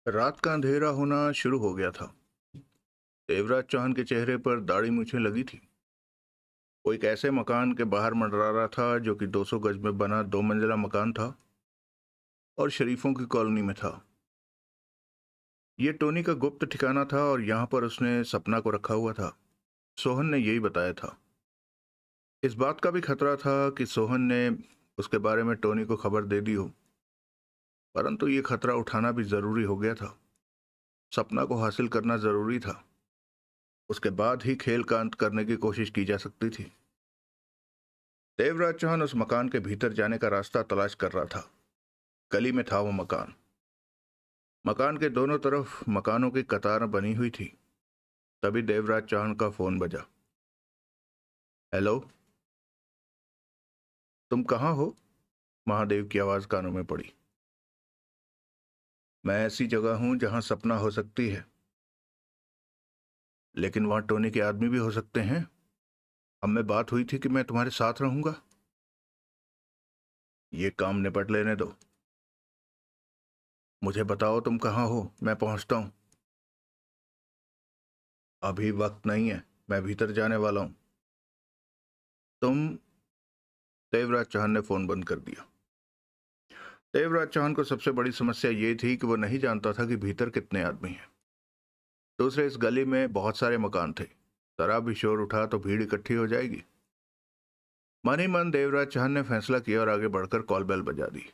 रात का अंधेरा होना शुरू हो गया था। देवराज चौहान के चेहरे पर दाढ़ी मूछें लगी थी। वो एक ऐसे मकान के बाहर मंडरा रहा था जो कि 200 गज में बना 2 मंजिला मकान था और शरीफों की कॉलोनी में था। ये टोनी का गुप्त ठिकाना था और यहाँ पर उसने सपना को रखा हुआ था। सोहन ने यही बताया था। इस बात का भी खतरा था कि सोहन ने उसके बारे में टोनी को खबर दे दी हो, परंतु ये खतरा उठाना भी जरूरी हो गया था। सपना को हासिल करना जरूरी था। उसके बाद ही खेल का अंत करने की कोशिश की जा सकती थी। देवराज चौहान उस मकान के भीतर जाने का रास्ता तलाश कर रहा था। गली में था वो मकान। मकान के दोनों तरफ मकानों की कतार बनी हुई थी। तभी देवराज चौहान का फोन बजा। हेलो, तुम कहाँ हो? महादेव की आवाज कानों में पड़ी। मैं ऐसी जगह हूं जहां सपना हो सकती है, लेकिन वहां टोनी के आदमी भी हो सकते हैं। हमें बात हुई थी कि मैं तुम्हारे साथ रहूंगा। ये काम निपट लेने दो। मुझे बताओ तुम कहाँ हो, मैं पहुंचता हूं। अभी वक्त नहीं है, मैं भीतर जाने वाला हूं। तुम। देवराज चौहान ने फोन बंद कर दिया। देवराज चौहान को सबसे बड़ी समस्या ये थी कि वो नहीं जानता था कि भीतर कितने आदमी हैं। दूसरे, इस गली में बहुत सारे मकान थे। जरा भी शोर उठा तो भीड़ इकट्ठी हो जाएगी। मन ही मन देवराज चौहान ने फैसला किया और आगे बढ़कर कॉल बेल बजा दी।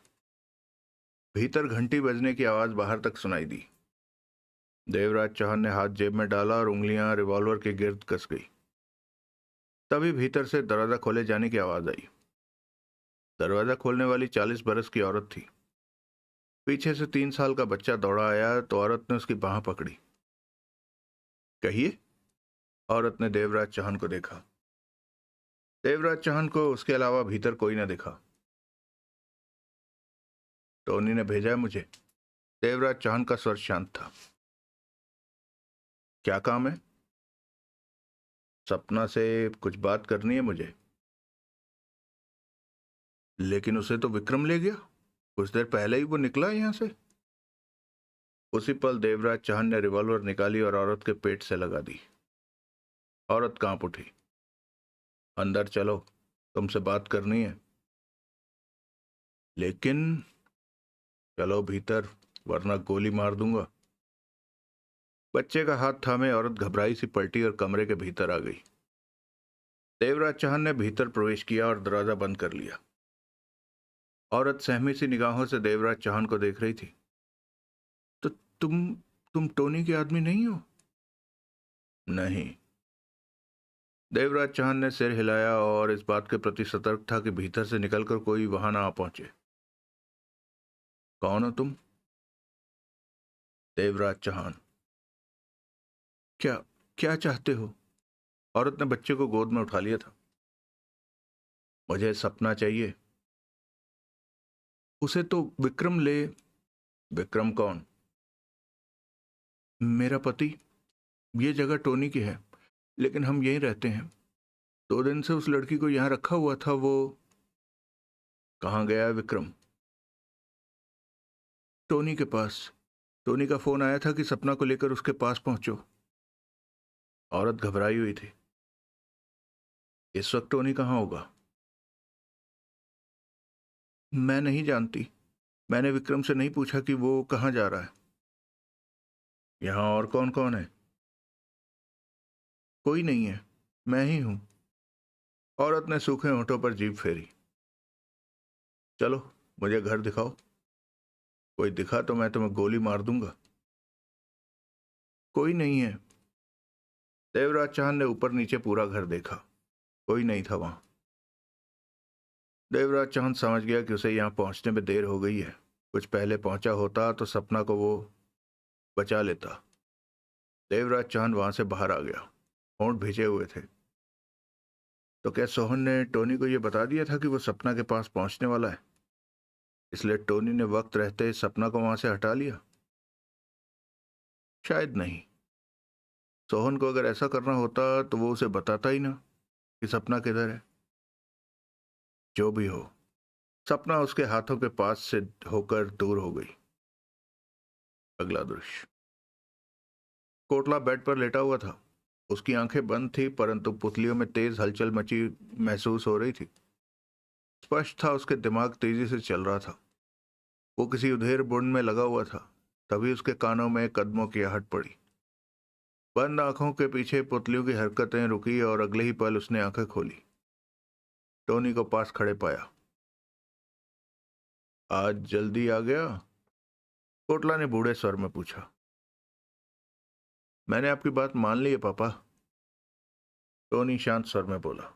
भीतर घंटी बजने की आवाज बाहर तक सुनाई दी। देवराज चौहान ने हाथ जेब में डाला और उंगलियां रिवॉल्वर के गिर्द कस गई। तभी भीतर से दरवाजा खोले जाने की आवाज आई। दरवाजा खोलने वाली 40 बरस की औरत थी। पीछे से 3 साल का बच्चा दौड़ा आया तो औरत ने उसकी बांह पकड़ी। कहिए। औरत ने देवराज चौहान को देखा। देवराज चौहान को उसके अलावा भीतर कोई न दिखा। टोनी ने भेजा है मुझे। देवराज चौहान का स्वर शांत था। क्या काम है? सपना से कुछ बात करनी है मुझे। लेकिन उसे तो विक्रम ले गया। कुछ देर पहले ही वो निकला है यहां से। उसी पल देवराज चौहान ने रिवॉल्वर निकाली और औरत के पेट से लगा दी। औरत कांप उठी। अंदर चलो, तुमसे बात करनी है। लेकिन। चलो भीतर, वरना गोली मार दूंगा। बच्चे का हाथ थामे औरत घबराई सी पलटी और कमरे के भीतर आ गई। देवराज चौहान ने भीतर प्रवेश किया और दरवाजा बंद कर लिया। औरत सहमी सी निगाहों से देवराज चौहान को देख रही थी। तो तुम टोनी के आदमी नहीं हो? नहीं। देवराज चौहान ने सिर हिलाया और इस बात के प्रति सतर्क था कि भीतर से निकलकर कोई वहां ना आ पहुंचे। कौन हो तुम? देवराज चौहान। क्या क्या चाहते हो? औरत ने बच्चे को गोद में उठा लिया था। मुझे सपना चाहिए। उसे तो विक्रम ले। विक्रम कौन? मेरा पति। ये जगह टोनी की है, लेकिन हम यहीं रहते हैं। 2 दिन से उस लड़की को यहाँ रखा हुआ था। वो कहाँ गया है विक्रम? टोनी के पास। टोनी का फोन आया था कि सपना को लेकर उसके पास पहुंचो। औरत घबराई हुई थी। इस वक्त टोनी कहाँ होगा? मैं नहीं जानती। मैंने विक्रम से नहीं पूछा कि वो कहाँ जा रहा है। यहाँ और कौन कौन है? कोई नहीं है, मैं ही हूं। औरत ने सूखे होंठों पर जीभ फेरी। चलो, मुझे घर दिखाओ। कोई दिखा तो मैं तुम्हें गोली मार दूंगा। कोई नहीं है। देवराज चौहान ने ऊपर नीचे पूरा घर देखा। कोई नहीं था वहां। देवराज चौहान समझ गया कि उसे यहाँ पहुंचने में देर हो गई है। कुछ पहले पहुंचा होता तो सपना को वो बचा लेता। देवराज चौहान वहां से बाहर आ गया। होंठ भिजे हुए थे। तो क्या सोहन ने टोनी को यह बता दिया था कि वो सपना के पास पहुंचने वाला है, इसलिए टोनी ने वक्त रहते सपना को वहां से हटा लिया? शायद नहीं। सोहन को अगर ऐसा करना होता तो वो उसे बताता ही ना कि सपना किधर है। जो भी हो, सपना उसके हाथों के पास से होकर दूर हो गई। अगला दृश्य। कोटला बेड पर लेटा हुआ था। उसकी आंखें बंद थी, परंतु पुतलियों में तेज हलचल मची महसूस हो रही थी। स्पष्ट था उसके दिमाग तेजी से चल रहा था। वो किसी उधेड़ बुन में लगा हुआ था। तभी उसके कानों में कदमों की आहट पड़ी। बंद आंखों के पीछे पुतलियों की हरकतें रुकी और अगले ही पल उसने आंखें खोली। टोनी को पास खड़े पाया। आज जल्दी आ गया? कोटला ने बूढ़े स्वर में पूछा। मैंने आपकी बात मान ली है पापा, टोनी शांत स्वर में बोला।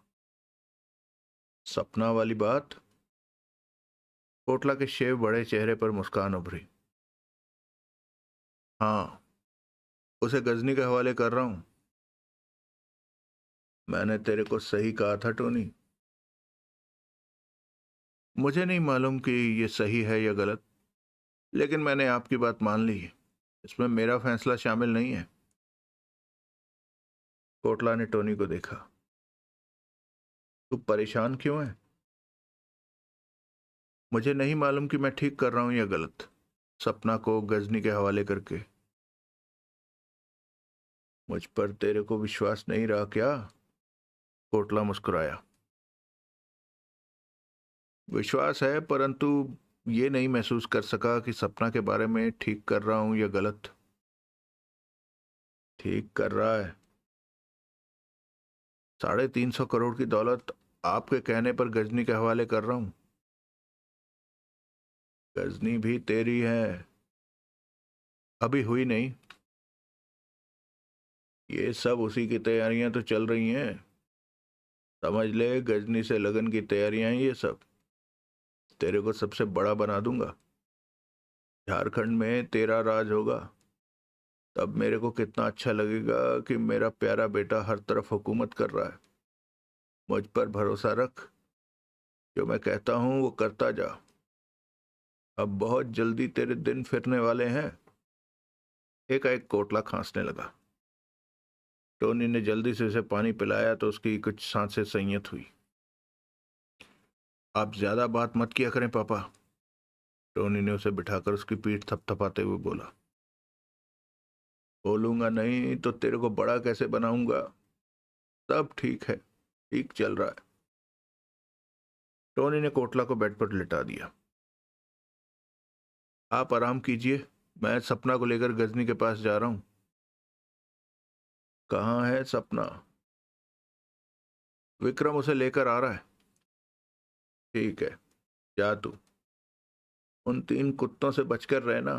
सपना वाली बात? कोटला के शेव बड़े चेहरे पर मुस्कान उभरी। हाँ, उसे गजनी के हवाले कर रहा हूं। मैंने तेरे को सही कहा था टोनी। मुझे नहीं मालूम कि ये सही है या गलत, लेकिन मैंने आपकी बात मान ली है। इसमें मेरा फैसला शामिल नहीं है। कोटला ने टोनी को देखा। तू परेशान क्यों है? मुझे नहीं मालूम कि मैं ठीक कर रहा हूं या गलत, सपना को गजनी के हवाले करके। मुझ पर तेरे को विश्वास नहीं रहा क्या? कोटला मुस्कुराया। विश्वास है, परंतु ये नहीं महसूस कर सका कि सपना के बारे में ठीक कर रहा हूं या गलत। ठीक कर रहा है। 350 करोड़ की दौलत आपके कहने पर गजनी के हवाले कर रहा हूं। गजनी भी तेरी है। अभी हुई नहीं। ये सब उसी की तैयारियां तो चल रही हैं। समझ ले, गजनी से लगन की तैयारियां हैं ये सब। तेरे को सबसे बड़ा बना दूंगा। झारखंड में तेरा राज होगा। तब मेरे को कितना अच्छा लगेगा कि मेरा प्यारा बेटा हर तरफ हुकूमत कर रहा है। मुझ पर भरोसा रख। जो मैं कहता हूं वो करता जा। अब बहुत जल्दी तेरे दिन फिरने वाले हैं। एकाएक कोटला खांसने लगा। टोनी ने जल्दी से उसे पानी पिलाया तो उसकी कुछ सांसें संयत हुई। आप ज्यादा बात मत किया करें पापा, टोनी ने उसे बिठाकर उसकी पीठ थपथपाते हुए बोला। बोलूंगा नहीं तो तेरे को बड़ा कैसे बनाऊंगा? सब ठीक है, ठीक चल रहा है। टोनी ने कोटला को बेड पर लिटा दिया। आप आराम कीजिए, मैं सपना को लेकर गजनी के पास जा रहा हूं। कहाँ है सपना? विक्रम उसे लेकर आ रहा है। ठीक है, जा तू। उन 3 कुत्तों से बचकर रहना।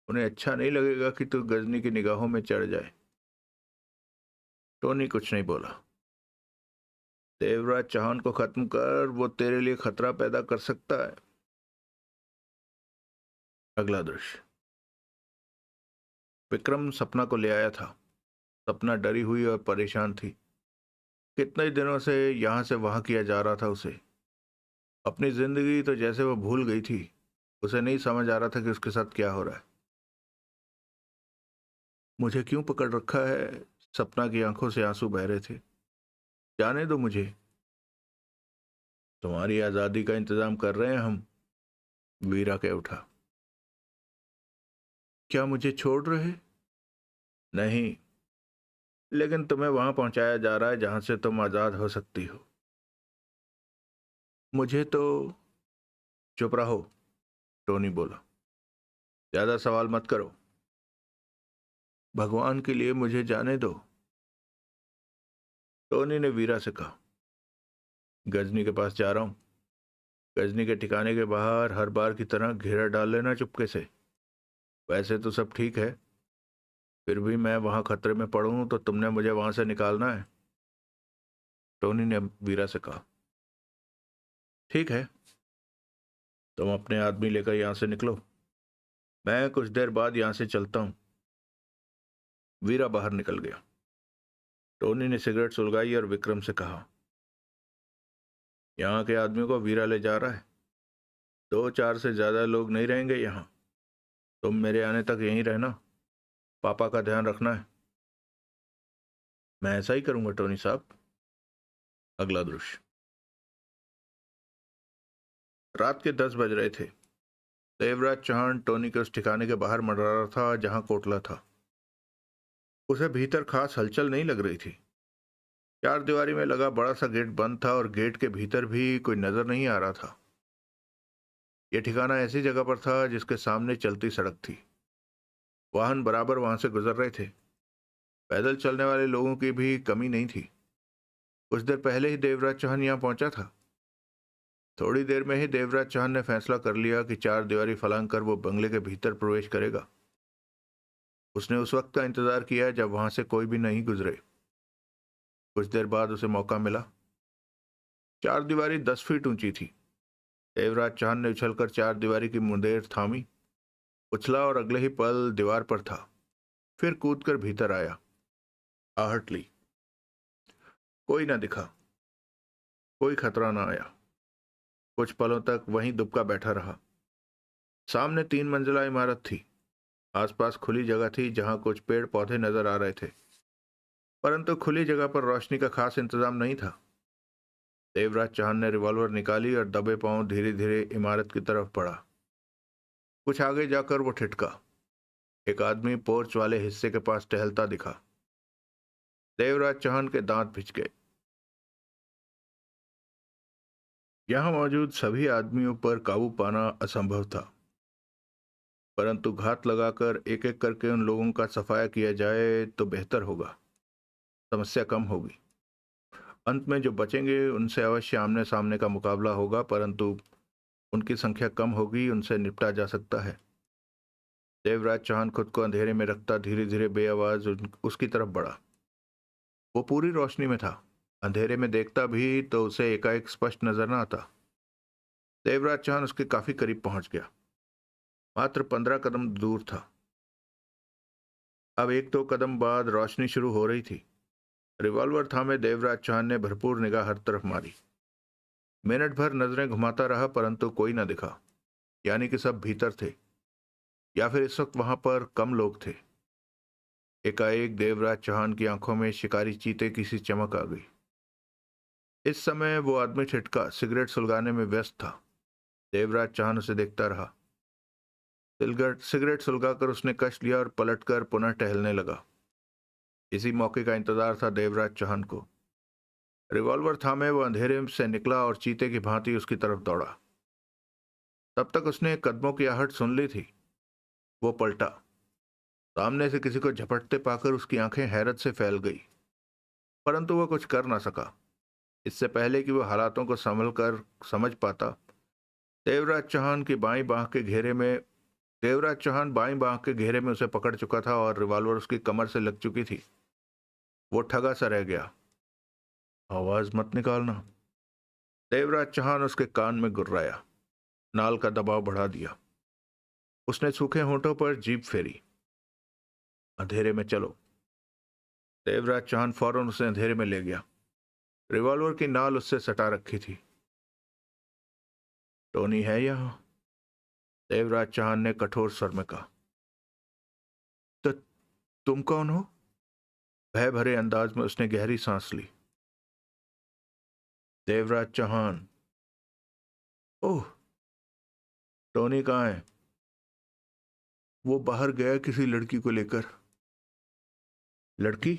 उन्हें अच्छा नहीं लगेगा कि तू गजनी की निगाहों में चढ़ जाए। टोनी कुछ नहीं बोला। देवराज चौहान को खत्म कर, वो तेरे लिए खतरा पैदा कर सकता है। अगला दृश्य। विक्रम सपना को ले आया था। सपना डरी हुई और परेशान थी। कितने दिनों से यहां से वहां किया जा रहा था उसे। अपनी जिंदगी तो जैसे वो भूल गई थी। उसे नहीं समझ आ रहा था कि उसके साथ क्या हो रहा है। मुझे क्यों पकड़ रखा है? सपना की आंखों से आंसू बह रहे थे। जाने दो मुझे। तुम्हारी आजादी का इंतजाम कर रहे हैं हम। वीरा कह उठा। क्या मुझे छोड़ रहे? नहीं, लेकिन तुम्हें वहां पहुंचाया जा रहा है जहां से तुम आजाद हो सकती हो। मुझे तो। चुप रहो, टोनी बोला। ज्यादा सवाल मत करो। भगवान के लिए मुझे जाने दो, टोनी ने वीरा से कहा। गजनी के पास जा रहा हूं। गजनी के ठिकाने के बाहर हर बार की तरह घेरा डाल लेना चुपके से। वैसे तो सब ठीक है, फिर भी मैं वहां खतरे में पड़ूं तो तुमने मुझे वहां से निकालना है, टोनी ने वीरा से कहा। ठीक है, तुम अपने आदमी लेकर यहां से निकलो। मैं कुछ देर बाद यहां से चलता हूं। वीरा बाहर निकल गया। टोनी ने सिगरेट सुलगाई और विक्रम से कहा। यहाँ के आदमियों को वीरा ले जा रहा है। 2-4 से ज्यादा लोग नहीं रहेंगे यहाँ। तुम मेरे आने तक यहीं रहना। पापा का ध्यान रखना है। मैं ऐसा ही करूंगा टोनी साहब। अगला दृश्य। रात के 10 बज रहे थे। देवराज चौहान टोनी के उस ठिकाने के बाहर मंडरा रहा था जहां कोटला था। उसे भीतर खास हलचल नहीं लग रही थी। चार दीवारी में लगा बड़ा सा गेट बंद था और गेट के भीतर भी कोई नजर नहीं आ रहा था। यह ठिकाना ऐसी जगह पर था जिसके सामने चलती सड़क थी। वाहन बराबर वहां से गुजर रहे थे। पैदल चलने वाले लोगों की भी कमी नहीं थी। कुछ देर पहले ही देवराज चौहान यहाँ पहुंचा था। थोड़ी देर में ही देवराज चौहान ने फैसला कर लिया कि चार दीवारी फलांग कर वो बंगले के भीतर प्रवेश करेगा। उसने उस वक्त का इंतजार किया जब वहां से कोई भी नहीं गुजरे। कुछ देर बाद उसे मौका मिला। चार दीवारी 10 फीट ऊंची थी। देवराज चौहान ने उछलकर चार दीवारी की मुंडेर थामी, उछला और अगले ही पल दीवार पर था। फिर कूदकर भीतर आया। आहट ली। कोई ना दिखा। कोई खतरा ना आया। कुछ पलों तक वहीं दुबका बैठा रहा। सामने 3 मंजिला इमारत थी। आसपास खुली जगह थी जहां कुछ पेड़ पौधे नजर आ रहे थे, परंतु खुली जगह पर रोशनी का खास इंतजाम नहीं था। देवराज चौहान ने रिवॉल्वर निकाली और दबे पांव धीरे धीरे इमारत की तरफ बढ़ा। कुछ आगे जाकर वो ठिठका। एक आदमी पोर्च वाले हिस्से के पास टहलता दिखा। देवराज चौहान के दांत भिज गए। यहां मौजूद सभी आदमियों पर काबू पाना असंभव था, परंतु घात लगाकर एक एक करके उन लोगों का सफाया किया जाए तो बेहतर होगा। समस्या कम होगी। अंत में जो बचेंगे उनसे अवश्य आमने सामने का मुकाबला होगा, परंतु उनकी संख्या कम होगी, उनसे निपटा जा सकता है। देवराज चौहान खुद को अंधेरे में रखता धीरे धीरे बेआवाज उसकी तरफ बढ़ा। वो पूरी रोशनी में था। अंधेरे में देखता भी तो उसे एकाएक स्पष्ट नजर न आता। देवराज चौहान उसके काफी करीब पहुंच गया। मात्र 15 कदम दूर था। अब 1-2 कदम बाद रोशनी शुरू हो रही थी। रिवॉल्वर थामे देवराज चौहान ने भरपूर निगाह हर तरफ मारी। मिनट भर नजरें घुमाता रहा, परंतु कोई न दिखा। यानी कि सब भीतर थे, या फिर इस वक्त वहां पर कम लोग थे। एकाएक देवराज चौहान की आंखों में शिकारी चीते की सी चमक आ गई। इस समय वो आदमी ठिठका सिगरेट सुलगाने में व्यस्त था। देवराज चौहान उसे देखता रहा। सिगरेट सुलगाकर उसने कश लिया और पलटकर पुनः टहलने लगा। इसी मौके का इंतजार था देवराज चौहान को। रिवॉल्वर थामे वो अंधेरे से निकला और चीते की भांति उसकी तरफ दौड़ा। तब तक उसने कदमों की आहट सुन ली थी। वो पलटा। सामने से किसी को झपटते पाकर उसकी आंखें हैरत से फैल गई, परंतु वह कुछ कर ना सका। इससे पहले कि वह हालातों को संभल कर समझ पाता, देवराज चौहान की बाईं बांह के घेरे में देवराज चौहान बाईं बांह के घेरे में उसे पकड़ चुका था और रिवॉल्वर उसकी कमर से लग चुकी थी। वो ठगा सा रह गया। आवाज मत निकालना। देवराज चौहान उसके कान में गुर्राया। नाल का दबाव बढ़ा दिया। उसने सूखे होंठों पर जीभ फेरी। अंधेरे में चलो। देवराज चौहान फौरन उसे अंधेरे में ले गया। रिवॉल्वर की नाल उससे सटा रखी थी। टोनी है यहां? देवराज चौहान ने कठोर स्वर में कहा। तो तुम कौन हो? भय भरे अंदाज में उसने गहरी सांस ली। देवराज चौहान। ओह, टोनी कहाँ है? वो बाहर गया किसी लड़की को लेकर। लड़की?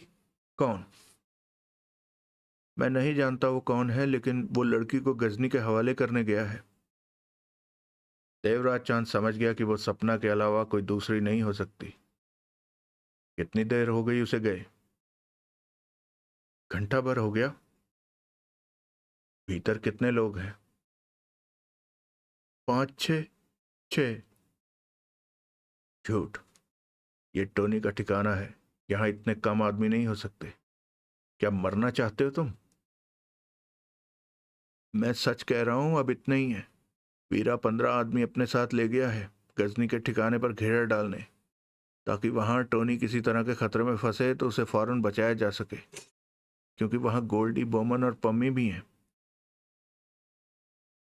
कौन? मैं नहीं जानता वो कौन है, लेकिन वो लड़की को गजनी के हवाले करने गया है। देवराज चांद समझ गया कि वो सपना के अलावा कोई दूसरी नहीं हो सकती। कितनी देर हो गई उसे गए? घंटा भर हो गया। भीतर कितने लोग हैं? 5-6। 6। झूठ। ये टोनी का ठिकाना है। यहां इतने कम आदमी नहीं हो सकते। क्या मरना चाहते हो तुम? मैं सच कह रहा हूं, अब इतने ही है। वीरा 15 आदमी अपने साथ ले गया है गजनी के ठिकाने पर घेरा डालने, ताकि वहां टोनी किसी तरह के खतरे में फंसे तो उसे फौरन बचाया जा सके, क्योंकि वहां गोल्डी, बोमन और पम्मी भी हैं।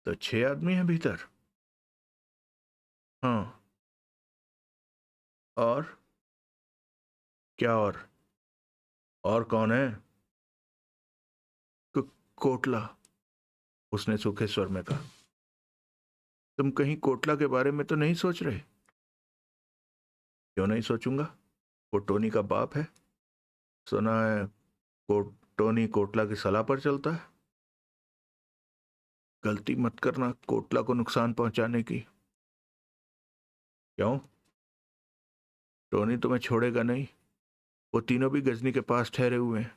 तो 6 आदमी हैं भीतर? हाँ। और? क्या और कौन है? को, कोटला, उसने सूखे स्वर में कहा। तुम कहीं कोटला के बारे में तो नहीं सोच रहे? क्यों नहीं सोचूंगा? वो टोनी का बाप है। सुना है टोनी कोटला की सलाह पर चलता है। गलती मत करना कोटला को नुकसान पहुंचाने की। क्यों? टोनी तुम्हें छोड़ेगा नहीं। वो तीनों भी गजनी के पास ठहरे हुए हैं।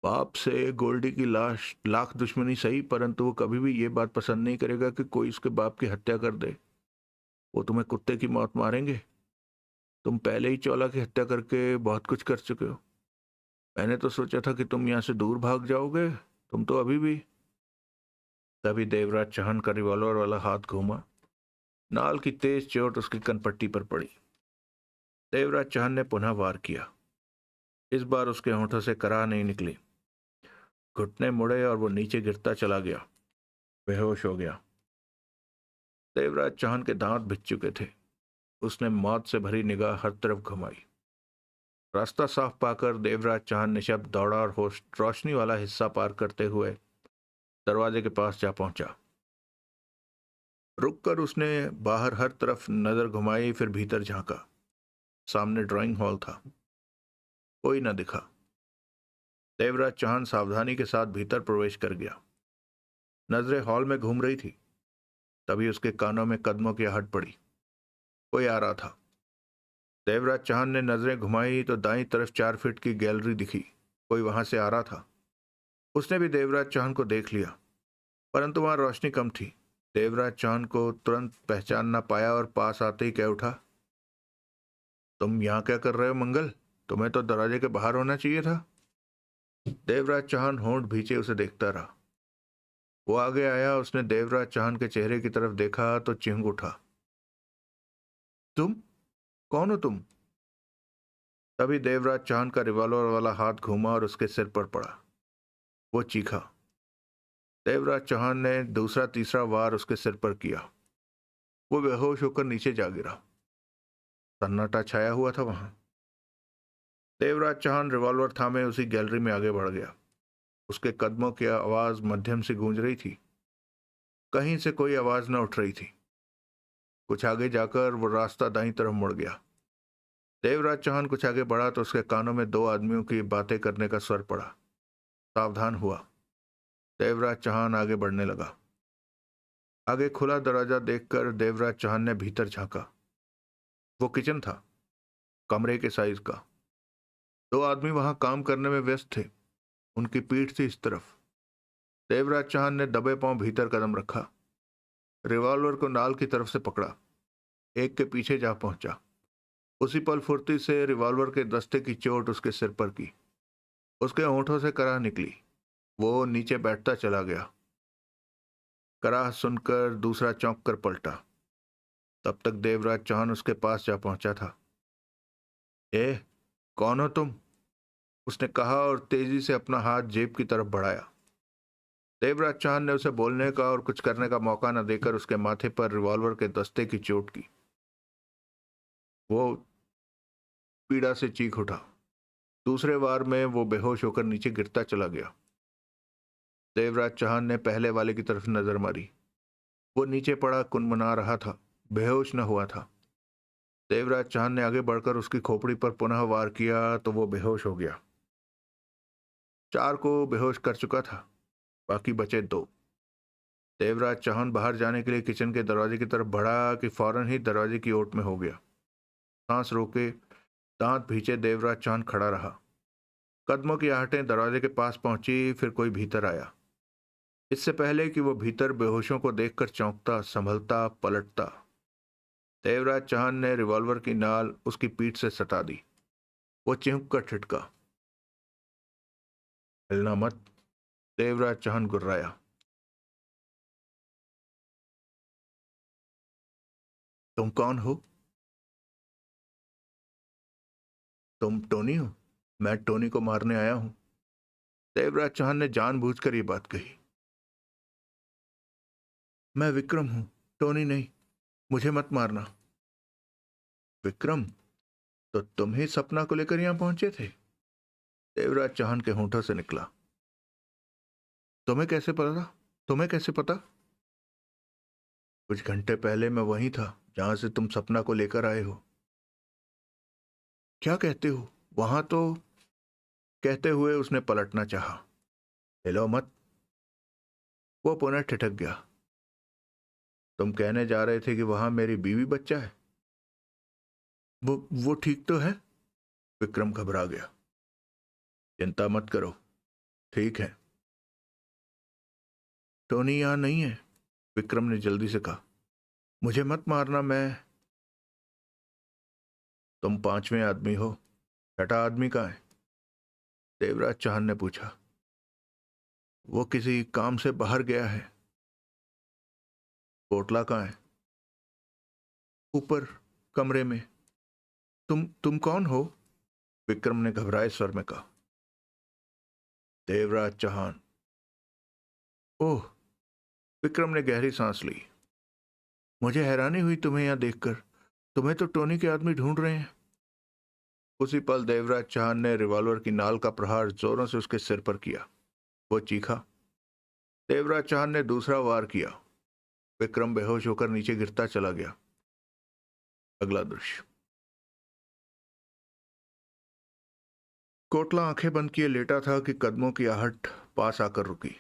बाप से गोल्डी की लाश लाख दुश्मनी सही, परंतु वो कभी भी ये बात पसंद नहीं करेगा कि कोई उसके बाप की हत्या कर दे। वो तुम्हें कुत्ते की मौत मारेंगे। तुम पहले ही चौला की हत्या करके बहुत कुछ कर चुके हो। मैंने तो सोचा था कि तुम यहाँ से दूर भाग जाओगे। तुम तो अभी भी। तभी देवराज चौहान का रिवॉल्वर वाला हाथ घूमा। नाल की तेज चोट उसकी कनपट्टी पर पड़ी। देवराज चौहान ने पुनः वार किया। इस बार उसके होंठों से कराह नहीं निकली। घुटने मुड़े और वो नीचे गिरता चला गया। बेहोश हो गया। देवराज चौहान के दांत भिज चुके थे। उसने मौत से भरी निगाह हर तरफ घुमाई। रास्ता साफ पाकर देवराज चौहान निशब्द दौड़ा और रोशनी वाला हिस्सा पार करते हुए दरवाजे के पास जा पहुंचा। रुककर उसने बाहर हर तरफ नजर घुमाई, फिर भीतर झांका। सामने ड्राइंग हॉल था। कोई न दिखा। देवराज चौहान सावधानी के साथ भीतर प्रवेश कर गया। नजरें हॉल में घूम रही थी। तभी उसके कानों में कदमों की आहट पड़ी। कोई आ रहा था। देवराज चौहान ने नजरें घुमाई तो दाईं तरफ 4 फीट की गैलरी दिखी। कोई वहां से आ रहा था। उसने भी देवराज चौहान को देख लिया, परंतु वहां रोशनी कम थी। देवराज चौहान को तुरंत पहचान ना पाया और पास आते ही कह उठा, तुम यहाँ क्या कर रहे हो मंगल? तुम्हें तो दरवाजे के बाहर होना चाहिए था। देवराज चौहान होंठ भींचे उसे देखता रहा। वो आगे आया। उसने देवराज चौहान के चेहरे की तरफ देखा तो चिंग उठा। तुम कौन हो तुम? तभी देवराज चौहान का रिवॉल्वर वाला हाथ घूमा और उसके सिर पर पड़ा। वो चीखा। देवराज चौहान ने दूसरा तीसरा वार उसके सिर पर किया। वो बेहोश होकर नीचे जा गिरा। सन्नाटा छाया हुआ था वहां। देवराज चौहान रिवॉल्वर थामे उसी गैलरी में आगे बढ़ गया। उसके कदमों की आवाज मध्यम से गूंज रही थी। कहीं से कोई आवाज न उठ रही थी। कुछ आगे जाकर वो रास्ता दाईं तरफ मुड़ गया। देवराज चौहान कुछ आगे बढ़ा तो उसके कानों में 2 आदमियों की बातें करने का स्वर पड़ा। सावधान हुआ। देवराज चौहान आगे बढ़ने लगा। आगे खुला दरवाजा देखकर देवराज चौहान ने भीतर झांका। वो किचन था, कमरे के साइज का। 2 आदमी वहां काम करने में व्यस्त थे। उनकी पीठ थी इस तरफ। देवराज चौहान ने दबे पांव भीतर कदम रखा। रिवॉल्वर को नाल की तरफ से पकड़ा। एक के पीछे जा पहुंचा। उसी पल फुर्ती से रिवॉल्वर के दस्ते की चोट उसके सिर पर की। उसके होंठों से कराह निकली। वो नीचे बैठता चला गया। कराह सुनकर दूसरा चौंक कर पलटा। तब तक देवराज चौहान उसके पास जा पहुंचा था। ए, कौन हो तुम? उसने कहा और तेजी से अपना हाथ जेब की तरफ बढ़ाया। देवराज चौहान ने उसे बोलने का और कुछ करने का मौका न देकर उसके माथे पर रिवॉल्वर के दस्ते की चोट की। वो पीड़ा से चीख उठा। दूसरे वार में वो बेहोश होकर नीचे गिरता चला गया। देवराज चौहान ने पहले वाले की तरफ नजर मारी। वो नीचे पड़ा कुनमुना रहा था, बेहोश न हुआ था। देवराज चौहान ने आगे बढ़कर उसकी खोपड़ी पर पुनः वार किया तो वो बेहोश हो गया। 4 को बेहोश कर चुका था, बाकी बचे 2। देवराज चौहान बाहर जाने के लिए किचन के दरवाजे की तरफ बढ़ा कि फौरन ही दरवाजे की ओट में हो गया। सांस रोके, दांत भींचे देवराज चौहान खड़ा रहा। कदमों की आहटें दरवाजे के पास पहुंची, फिर कोई भीतर आया। इससे पहले कि वो भीतर बेहोशों को देखकर चौंकता, संभलता, पलटता, देवराज चौहान ने रिवॉल्वर की नाल उसकी पीठ से सटा दी। वो चिंक कर ठिठका। हिलना मत। देवराज चौहान गुर्राया। तुम कौन हो? तुम टोनी हो? मैं टोनी को मारने आया हूं। देवराज चौहान ने जानबूझकर यह बात कही। मैं विक्रम हूं, टोनी नहीं। मुझे मत मारना। विक्रम? तो तुम ही सपना को लेकर यहां पहुंचे थे? देवराज चौहान के होंठों से निकला। तुम्हें कैसे पता? तुम्हें कैसे पता? कुछ घंटे पहले मैं वहीं था जहां से तुम सपना को लेकर आए हो। क्या कहते हो? वहां तो, कहते हुए उसने पलटना चाहा। हिलो मत। वो पुनः ठिठक गया। तुम कहने जा रहे थे कि वहां मेरी बीवी बच्चा है। वो ठीक तो है? विक्रम घबरा गया। चिंता मत करो, ठीक है। टोनी यहां नहीं है, विक्रम ने जल्दी से कहा। मुझे मत मारना, मैं। तुम पांचवें आदमी हो, छठा आदमी कहाँ है? देवराज चौहान ने पूछा। वो किसी काम से बाहर गया है। कोटला कहाँ है? ऊपर कमरे में। तुम कौन हो? विक्रम ने घबराए स्वर में कहा। देवराज चौहान। ओह। विक्रम ने गहरी सांस ली। मुझे हैरानी हुई तुम्हें यहां देखकर। तुम्हें तो टोनी के आदमी ढूंढ रहे हैं। उसी पल देवराज चौहान ने रिवॉल्वर की नाल का प्रहार जोरों से उसके सिर पर किया। वो चीखा। देवराज चौहान ने दूसरा वार किया। विक्रम बेहोश होकर नीचे गिरता चला गया। अगला दृश्य। कोटला आंखें बंद किए लेटा था कि कदमों की आहट पास आकर रुकी।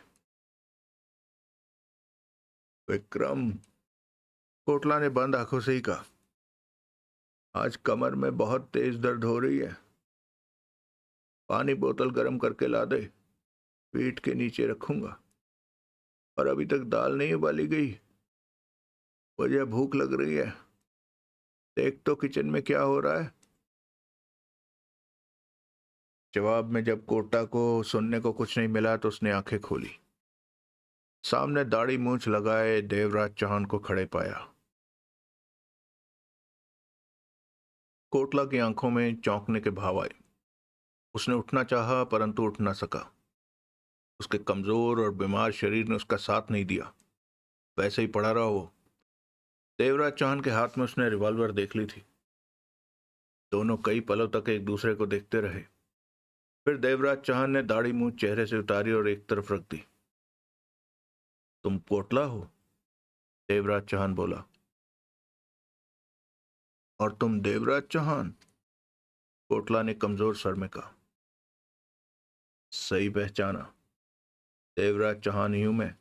विक्रम, कोटला ने बंद आंखों से ही कहा। आज कमर में बहुत तेज दर्द हो रही है। पानी बोतल गर्म करके ला दे, पीठ के नीचे रखूंगा। और अभी तक दाल नहीं उबाली गई। मुझे भूख लग रही है। देख तो किचन में क्या हो रहा है। जवाब में जब कोटा को सुनने को कुछ नहीं मिला तो उसने आंखें खोली। सामने दाढ़ी मूंछ लगाए देवराज चौहान को खड़े पाया। कोटला की आंखों में चौंकने के भाव आए। उसने उठना चाहा परंतु उठ न सका। उसके कमजोर और बीमार शरीर ने उसका साथ नहीं दिया। वैसे ही पड़ा रहा वो। देवराज चौहान के हाथ में उसने रिवॉल्वर देख ली थी। दोनों कई पलों तक एक दूसरे को देखते रहे। फिर देवराज चौहान ने दाढ़ी मूंछ चेहरे से उतारी और एक तरफ रख दी। तुम कोटला हो? देवराज चौहान बोला। और तुम देवराज चौहान? कोटला ने कमजोर स्वर में कहा। सही पहचाना। देवराज चौहान ही हूं मैं।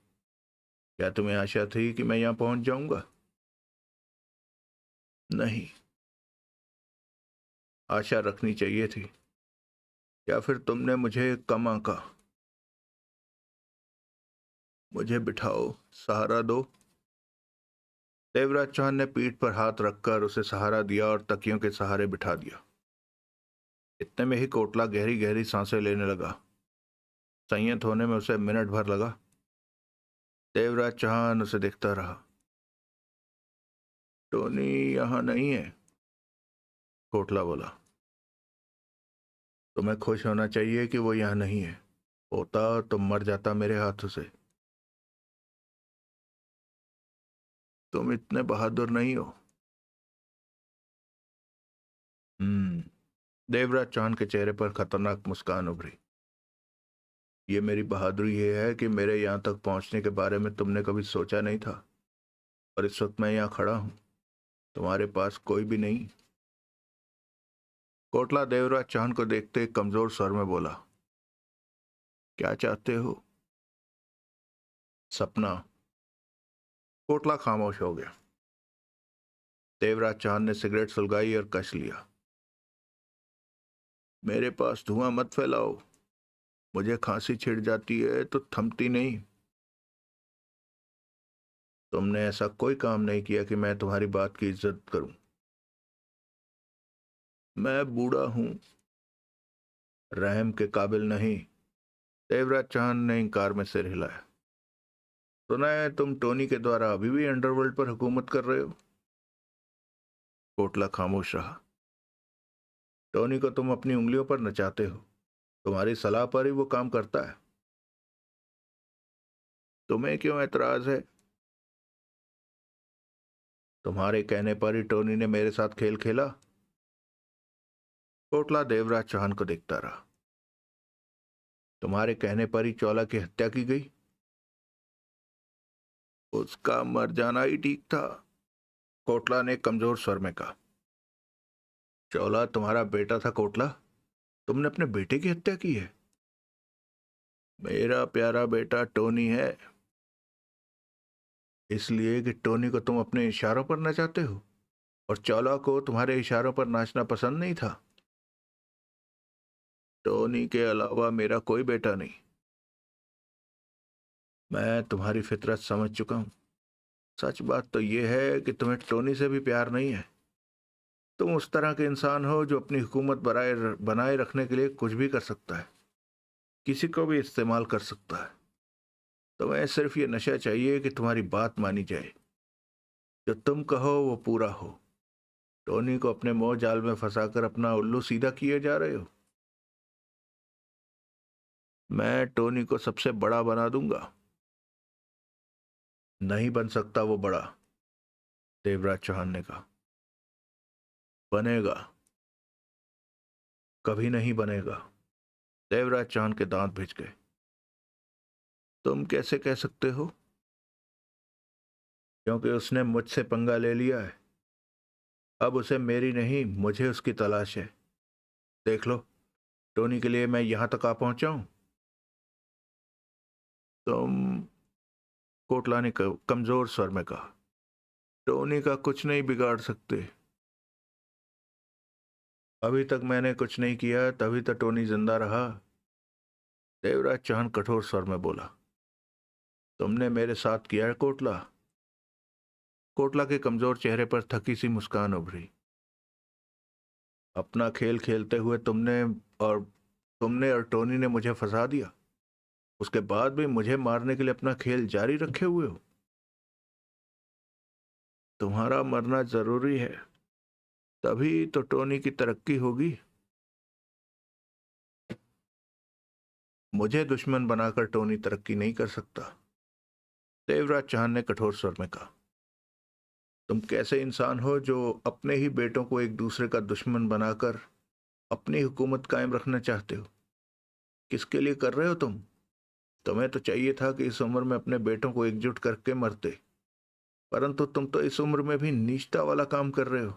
क्या तुम्हें आशा थी कि मैं यहां पहुंच जाऊंगा? नहीं। आशा रखनी चाहिए थी। या फिर तुमने मुझे कम आंका? मुझे बिठाओ, सहारा दो। देवराज चौहान ने पीठ पर हाथ रखकर उसे सहारा दिया और तकियों के सहारे बिठा दिया। इतने में ही कोटला गहरी गहरी सांसें लेने लगा। संयत होने में उसे मिनट भर लगा। देवराज चौहान उसे देखता रहा। टोनी यहां नहीं है, कोटला बोला। तुम्हें खुश होना चाहिए कि वो यहां नहीं है। होता तो मर जाता मेरे हाथों से। तुम इतने बहादुर नहीं हो। देवराज चौहान के चेहरे पर खतरनाक मुस्कान उभरी। ये मेरी बहादुरी ये है कि मेरे यहां तक पहुंचने के बारे में तुमने कभी सोचा नहीं था। और इस वक्त मैं यहां खड़ा हूं, तुम्हारे पास कोई भी नहीं। कोटला देवराज चौहान को देखते कमजोर स्वर में बोला। क्या चाहते हो? सपना। कोटला खामोश हो गया। देवराज चौहान ने सिगरेट सुलगाई और कश लिया। मेरे पास धुआं मत फैलाओ। मुझे खांसी छिड़ जाती है तो थमती नहीं। तुमने ऐसा कोई काम नहीं किया कि मैं तुम्हारी बात की इज्जत करूं। मैं बूढ़ा हूं, रहम के काबिल नहीं। देवराज चौहान ने इंकार में सिर हिलाया। सुना है तुम टोनी के द्वारा अभी भी अंडरवर्ल्ड पर हुकूमत कर रहे हो। कोटला खामोश रहा। टोनी को तुम अपनी उंगलियों पर नचाते हो। तुम्हारी सलाह पर ही वो काम करता है। तुम्हें क्यों एतराज है? तुम्हारे कहने पर ही टोनी ने मेरे साथ खेल खेला। कोटला देवराज चौहान को देखता रहा। तुम्हारे कहने पर ही चौला की हत्या की गई। उसका मर जाना ही ठीक था, कोटला ने कमजोर स्वर में कहा। चौला तुम्हारा बेटा था कोटला, तुमने अपने बेटे की हत्या की है। मेरा प्यारा बेटा टोनी है, इसलिए कि टोनी को तुम अपने इशारों पर नचाते हो और चौला को तुम्हारे इशारों पर नाचना पसंद नहीं था। टोनी के अलावा मेरा कोई बेटा नहीं। मैं तुम्हारी फितरत समझ चुका हूं। सच बात तो यह है कि तुम्हें टोनी से भी प्यार नहीं है। तुम उस तरह के इंसान हो जो अपनी हुकूमत बनाए रखने के लिए कुछ भी कर सकता है, किसी को भी इस्तेमाल कर सकता है। तुम्हें सिर्फ ये नशा चाहिए कि तुम्हारी बात मानी जाए, जो तुम कहो वो पूरा हो। टोनी को अपने मोह जाल में फंसाकर अपना उल्लू सीधा किए जा रहे हो। मैं टोनी को सबसे बड़ा बना दूंगा। नहीं बन सकता वो बड़ा, देवराज चौहान ने कहा। बनेगा। कभी नहीं बनेगा। देवराज चौहान के दांत भिज गए। तुम कैसे कह सकते हो? क्योंकि उसने मुझसे पंगा ले लिया है। अब उसे मेरी नहीं, मुझे उसकी तलाश है। देख लो, टोनी के लिए मैं यहां तक आ पहुंचा हूं। तुम, कोटला ने कमजोर स्वर में कहा, टोनी का कुछ नहीं बिगाड़ सकते। अभी तक मैंने कुछ नहीं किया, तभी तो टोनी जिंदा रहा। देवराज चौहान कठोर स्वर में बोला। तुमने मेरे साथ किया है कोटला। कोटला के कमजोर चेहरे पर थकी सी मुस्कान उभरी। अपना खेल खेलते हुए तुमने और टोनी ने मुझे फंसा दिया। उसके बाद भी मुझे मारने के लिए अपना खेल जारी रखे हुए हो। तुम्हारा मरना जरूरी है, तभी तो टोनी की तरक्की होगी। मुझे दुश्मन बनाकर टोनी तरक्की नहीं कर सकता, देवराज चौहान ने कठोर स्वर में कहा। तुम कैसे इंसान हो जो अपने ही बेटों को एक दूसरे का दुश्मन बनाकर अपनी हुकूमत कायम रखना चाहते हो? किसके लिए कर रहे हो तुम? तुम्हें तो चाहिए था कि इस उम्र में अपने बेटों को एकजुट करके मरते, परंतु तुम तो इस उम्र में भी नीचता वाला काम कर रहे हो।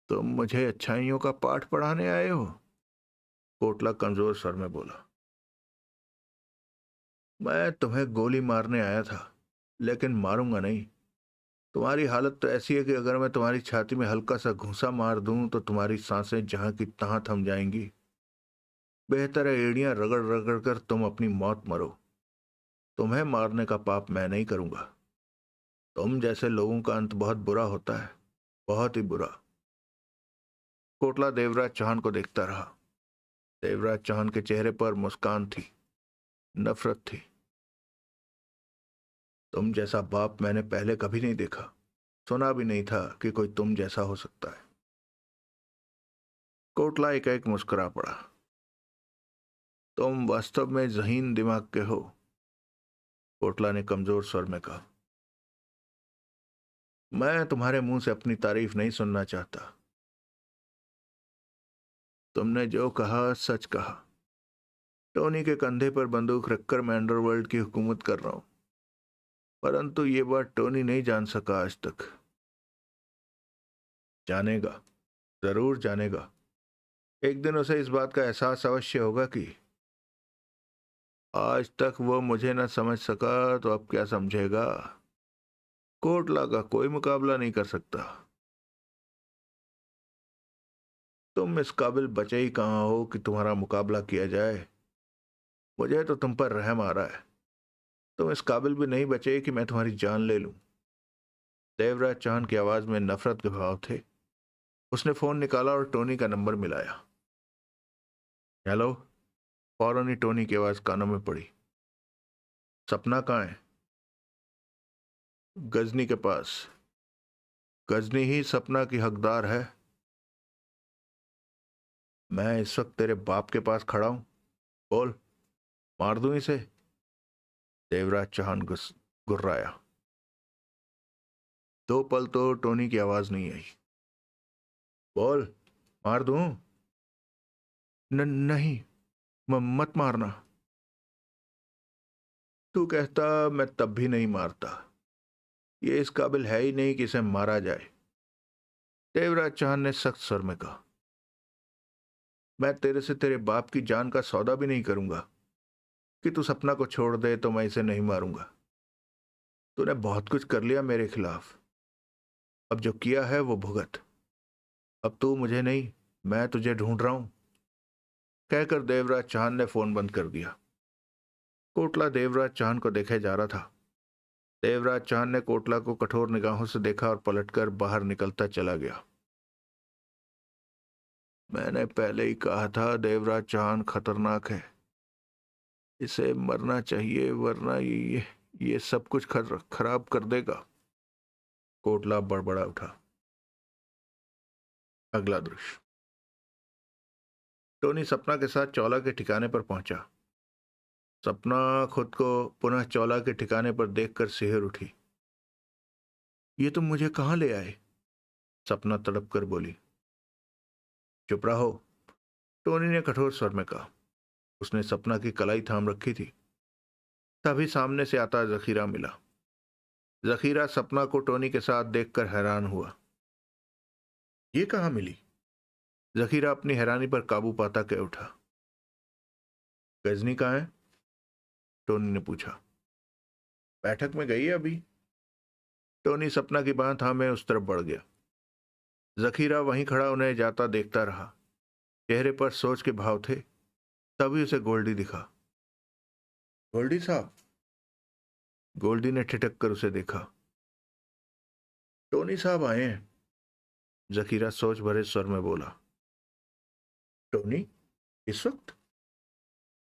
तुम मुझे अच्छाइयों का पाठ पढ़ाने आए हो? कोटला कमजोर स्वर में बोला। मैं तुम्हें गोली मारने आया था, लेकिन मारूंगा नहीं। तुम्हारी हालत तो ऐसी है कि अगर मैं तुम्हारी छाती में हल्का सा घूंसा मार दूं तो तुम्हारी सांसें जहां की तहां थम जाएंगी। बेहतर है एड़ियां रगड़ रगड़ कर तुम अपनी मौत मरो। तुम्हें मारने का पाप मैं नहीं करूंगा। तुम जैसे लोगों का अंत बहुत बुरा होता है, बहुत ही बुरा। कोटला देवराज चौहान को देखता रहा। देवराज चौहान के चेहरे पर मुस्कान थी, नफरत थी। तुम जैसा बाप मैंने पहले कभी नहीं देखा, सुना भी नहीं था कि कोई तुम जैसा हो सकता है। कोटला एकाएक मुस्कुरा पड़ा। तुम वास्तव में ज़हीन दिमाग के हो, कोटला ने कमजोर स्वर में कहा। मैं तुम्हारे मुंह से अपनी तारीफ नहीं सुनना चाहता। तुमने जो कहा सच कहा। टोनी के कंधे पर बंदूक रखकर मैं अंडरवर्ल्ड की हुकूमत कर रहा हूं, परंतु ये बात टोनी नहीं जान सका आज तक। जानेगा, जरूर जानेगा। एक दिन उसे इस बात का एहसास अवश्य होगा कि आज तक वो मुझे न समझ सका तो अब क्या समझेगा। कोटला का कोई मुकाबला नहीं कर सकता। तुम इस काबिल बचे ही कहाँ हो कि तुम्हारा मुकाबला किया जाए। मुझे तो तुम पर रहम आ रहा है। तुम इस काबिल भी नहीं बचे कि मैं तुम्हारी जान ले लूं। देवराज चौहान की आवाज में नफरत के भाव थे। उसने फोन निकाला और टोनी का नंबर मिलाया। हेलो। फौरन ही टोनी की आवाज कानों में पड़ी। सपना कहाँ है? गजनी के पास। गजनी ही सपना की हकदार है। मैं इस वक्त तेरे बाप के पास खड़ा हूं। बोल, मार दूं इसे? देवराज चौहान गुर्राया। दो पल तो टोनी की आवाज नहीं आई। बोल, मार दूं? नहीं, मत मारना। तू कहता मैं तब भी नहीं मारता। ये इस काबिल है ही नहीं कि इसे मारा जाए। देवराज चौहान ने सख्त स्वर में कहा। मैं तेरे से तेरे बाप की जान का सौदा भी नहीं करूंगा कि तू सपना को छोड़ दे तो मैं इसे नहीं मारूंगा। तूने बहुत कुछ कर लिया मेरे खिलाफ। अब जो किया है वो भुगत। अब तू मुझे नहीं, मैं तुझे ढूंढ रहा हूं। कहकर देवराज चौहान ने फोन बंद कर दिया। कोटला देवराज चौहान को देखे जा रहा था। देवराज चौहान ने कोटला को कठोर निगाहों से देखा और पलटकर बाहर निकलता चला गया। मैंने पहले ही कहा था देवराज चौहान खतरनाक है। इसे मरना चाहिए वरना ये सब कुछ खराब कर देगा। कोटला बड़बड़ा उठा। अगला दृश्य। टोनी सपना के साथ चौला के ठिकाने पर पहुंचा। सपना खुद को पुनः चौला के ठिकाने पर देखकर सिहर उठी। ये तुम मुझे कहां ले आए? सपना तड़प कर बोली। चुप रहो, टोनी ने कठोर स्वर में कहा। उसने सपना की कलाई थाम रखी थी। तभी सामने से आता जखीरा मिला। जखीरा सपना को टोनी के साथ देखकर हैरान हुआ। ये कहां मिली? जखीरा अपनी हैरानी पर काबू पाता कह उठा। गजनी कहाँ है? टोनी ने पूछा। बैठक में गई है अभी। टोनी सपना की बांह थामे उस तरफ बढ़ गया। जखीरा वहीं खड़ा उन्हें जाता देखता रहा। चेहरे पर सोच के भाव थे। तभी उसे गोल्डी दिखा। गोल्डी साहब। गोल्डी ने ठिठक कर उसे देखा। टोनी साहब आए हैं, जखीरा सोच भरे स्वर में बोला। टोनी इस वक्त?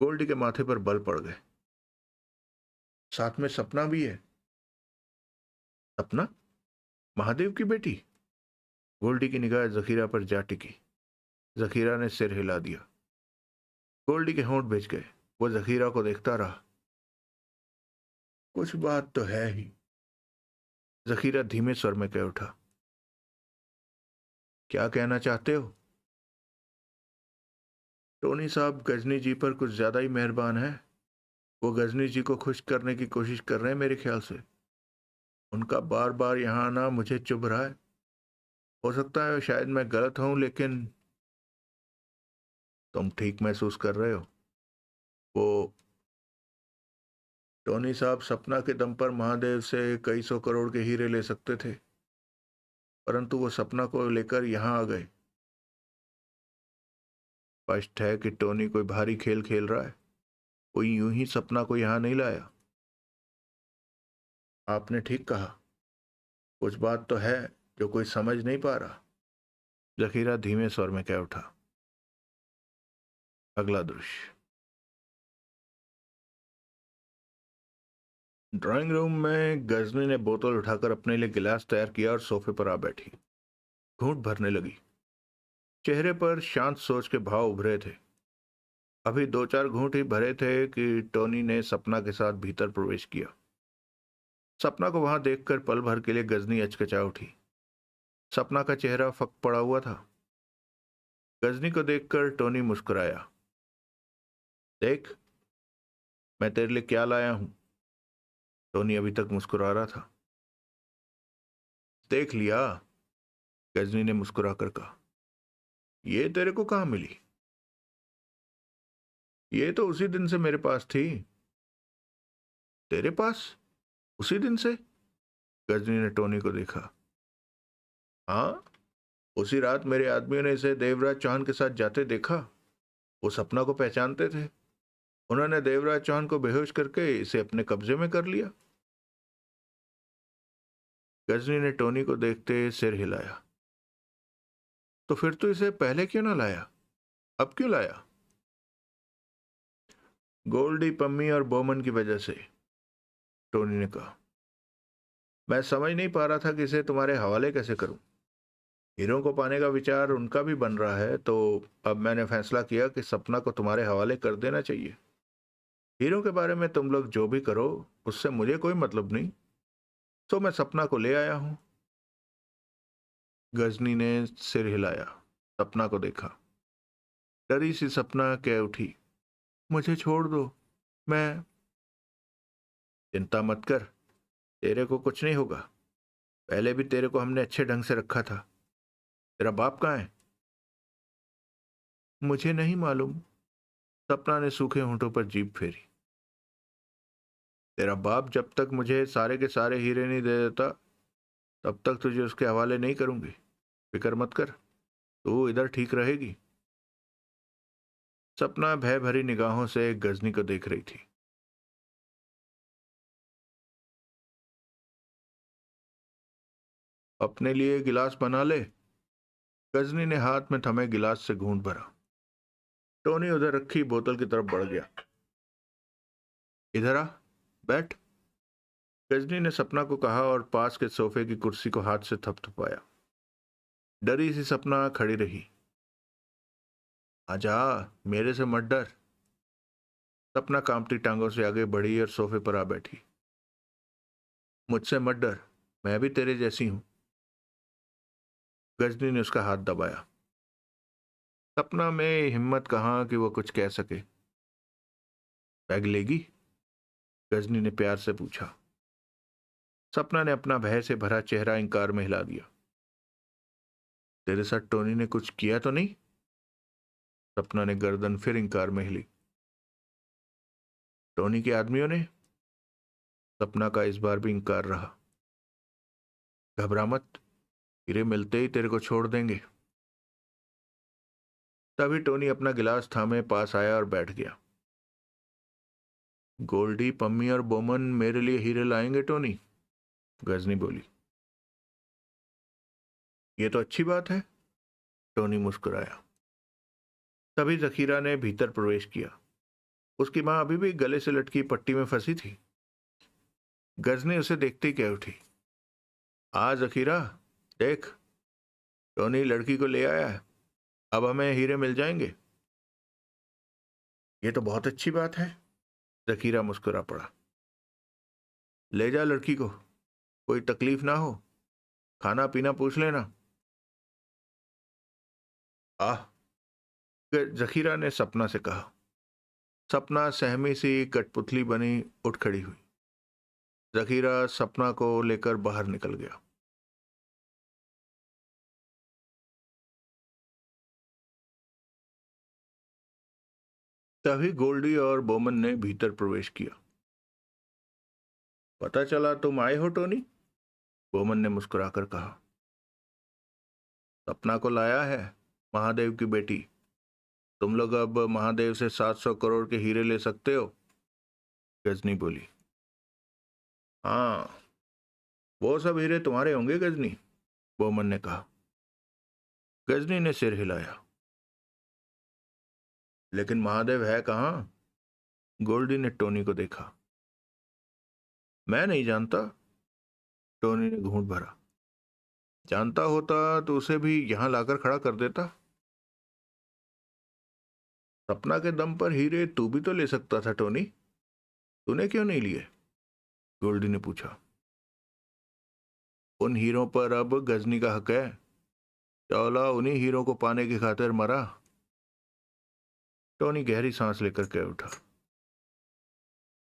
गोल्डी के माथे पर बल पड़ गए। साथ में सपना भी है। सपना? महादेव की बेटी? गोल्डी की निगाह जखीरा पर जा टिकी। जखीरा ने सिर हिला दिया। गोल्डी के होंठ भिज गए। वो जखीरा को देखता रहा। कुछ बात तो है ही, जखीरा धीमे स्वर में कह उठा। क्या कहना चाहते हो? टोनी साहब गजनी जी पर कुछ ज्यादा ही मेहरबान है। वो गजनी जी को खुश करने की कोशिश कर रहे हैं मेरे ख्याल से। उनका बार बार यहां आना मुझे चुभ रहा है। हो सकता है शायद मैं गलत हूं, लेकिन तुम ठीक महसूस कर रहे हो। वो टोनी साहब सपना के दम पर महादेव से कई सौ करोड़ के हीरे ले सकते थे, परंतु वो सपना को लेकर यहां आ गए। स्पष्ट है कि टोनी कोई भारी खेल खेल रहा है। कोई यूं ही सपना को यहां नहीं लाया। आपने ठीक कहा। कुछ बात तो है जो कोई समझ नहीं पा रहा, जखीरा धीमे स्वर में कह उठा। अगला दृश्य। ड्राइंग रूम में गजनी ने बोतल उठाकर अपने लिए गिलास तैयार किया और सोफे पर आ बैठी। घूंट भरने लगी। चेहरे पर शांत सोच के भाव उभरे थे। अभी दो चार घूंट ही भरे थे कि टोनी ने सपना के साथ भीतर प्रवेश किया। सपना को वहां देखकर पल भर के लिए गजनी अचकचा उठी। सपना का चेहरा फक पड़ा हुआ था। गजनी को देखकर टोनी मुस्कुराया। देख, मैं तेरे लिए क्या लाया हूं। टोनी अभी तक मुस्कुरा रहा था। देख लिया, गजनी ने मुस्कुराकर कहा। ये तेरे को कहां मिली? ये तो उसी दिन से मेरे पास थी। तेरे पास? उसी दिन से? गजनी ने टोनी को देखा। हाँ, उसी रात मेरे आदमियों ने इसे देवराज चौहान के साथ जाते देखा। वो सपना को पहचानते थे। उन्होंने देवराज चौहान को बेहोश करके इसे अपने कब्जे में कर लिया। गजनी ने टोनी को देखते सिर हिलाया। तो फिर तो इसे पहले क्यों ना लाया? अब क्यों लाया? गोल्डी, पम्मी और बोमन की वजह से, टोनी ने कहा। मैं समझ नहीं पा रहा था कि इसे तुम्हारे हवाले कैसे करूं। हीरो को पाने का विचार उनका भी बन रहा है, तो अब मैंने फैसला किया कि सपना को तुम्हारे हवाले कर देना चाहिए। हीरो के बारे में तुम लोग जो भी करो, उससे मुझे कोई मतलब नहीं। तो मैं सपना को ले आया हूं। गजनी ने सिर हिलाया। सपना को देखा। डरी सी सपना कह उठी। मुझे छोड़ दो। मैं चिंता मत कर, तेरे को कुछ नहीं होगा। पहले भी तेरे को हमने अच्छे ढंग से रखा था। तेरा बाप कहाँ है? मुझे नहीं मालूम। सपना ने सूखे होंठों पर जीभ फेरी। तेरा बाप जब तक मुझे सारे के सारे हीरे नहीं दे देता तब तक तुझे उसके हवाले नहीं करूंगी। फिक्र मत कर, तू इधर ठीक रहेगी। सपना भय भरी निगाहों से गजनी को देख रही थी। अपने लिए गिलास बना ले। गजनी ने हाथ में थमे गिलास से घूंट भरा। टोनी उधर रखी बोतल की तरफ बढ़ गया। इधर आ, बैठ। गजनी ने सपना को कहा और पास के सोफे की कुर्सी को हाथ से थपथपाया। डरी सी सपना खड़ी रही। आजा, मेरे से मत डर। सपना कांपती टांगों से आगे बढ़ी और सोफे पर आ बैठी। मुझसे मत डर, मैं भी तेरे जैसी हूं। गजनी ने उसका हाथ दबाया। सपना में हिम्मत कहाँ कि वो कुछ कह सके। पैग लेगी? गजनी ने प्यार से पूछा। सपना ने अपना भय से भरा चेहरा इंकार में हिला दिया। तेरे साथ टोनी ने कुछ किया तो नहीं? सपना ने गर्दन फिर इंकार में हिली। टोनी के आदमियों ने? सपना का इस बार भी इंकार रहा। घबरा मत, हीरे मिलते ही तेरे को छोड़ देंगे। तभी टोनी अपना गिलास थामे पास आया और बैठ गया। गोल्डी, पम्मी और बोमन मेरे लिए हीरे लाएंगे टोनी, गजनी बोली। ये तो अच्छी बात है, टोनी मुस्कुराया। तभी जखीरा ने भीतर प्रवेश किया। उसकी मां अभी भी गले से लटकी पट्टी में फंसी थी। गजनी उसे देखते ही कह उठी, आ जखीरा, देख, टोनी लड़की को ले आया है। अब हमें हीरे मिल जाएंगे। ये तो बहुत अच्छी बात है, जखीरा मुस्कुरा पड़ा। ले जा लड़की को, कोई तकलीफ ना हो, खाना पीना पूछ लेना। आह, जखीरा ने सपना से कहा। सपना सहमी सी कठपुतली बनी उठ खड़ी हुई। जखीरा सपना को लेकर बाहर निकल गया। तभी गोल्डी और बोमन ने भीतर प्रवेश किया। पता चला तुम आए हो टोनी, बोमन ने मुस्कुराकर कहा। सपना को लाया है, महादेव की बेटी। तुम लोग अब महादेव से 700 करोड़ के हीरे ले सकते हो, गजनी बोली। हाँ, वो सब हीरे तुम्हारे होंगे गजनी, बोमन ने कहा। गजनी ने सिर हिलाया। लेकिन महादेव है कहाँ? गोल्डी ने टोनी को देखा। मैं नहीं जानता, टोनी ने घूंट भरा। जानता होता तो उसे भी यहां लाकर खड़ा कर देता। सपना के दम पर हीरे तू भी तो ले सकता था टोनी, तूने क्यों नहीं लिए? गोल्डी ने पूछा। उन हीरों पर अब गजनी का हक है। चौला उन्हीं हीरों को पाने की खातिर मरा। टोनी गहरी सांस लेकर कह उठा।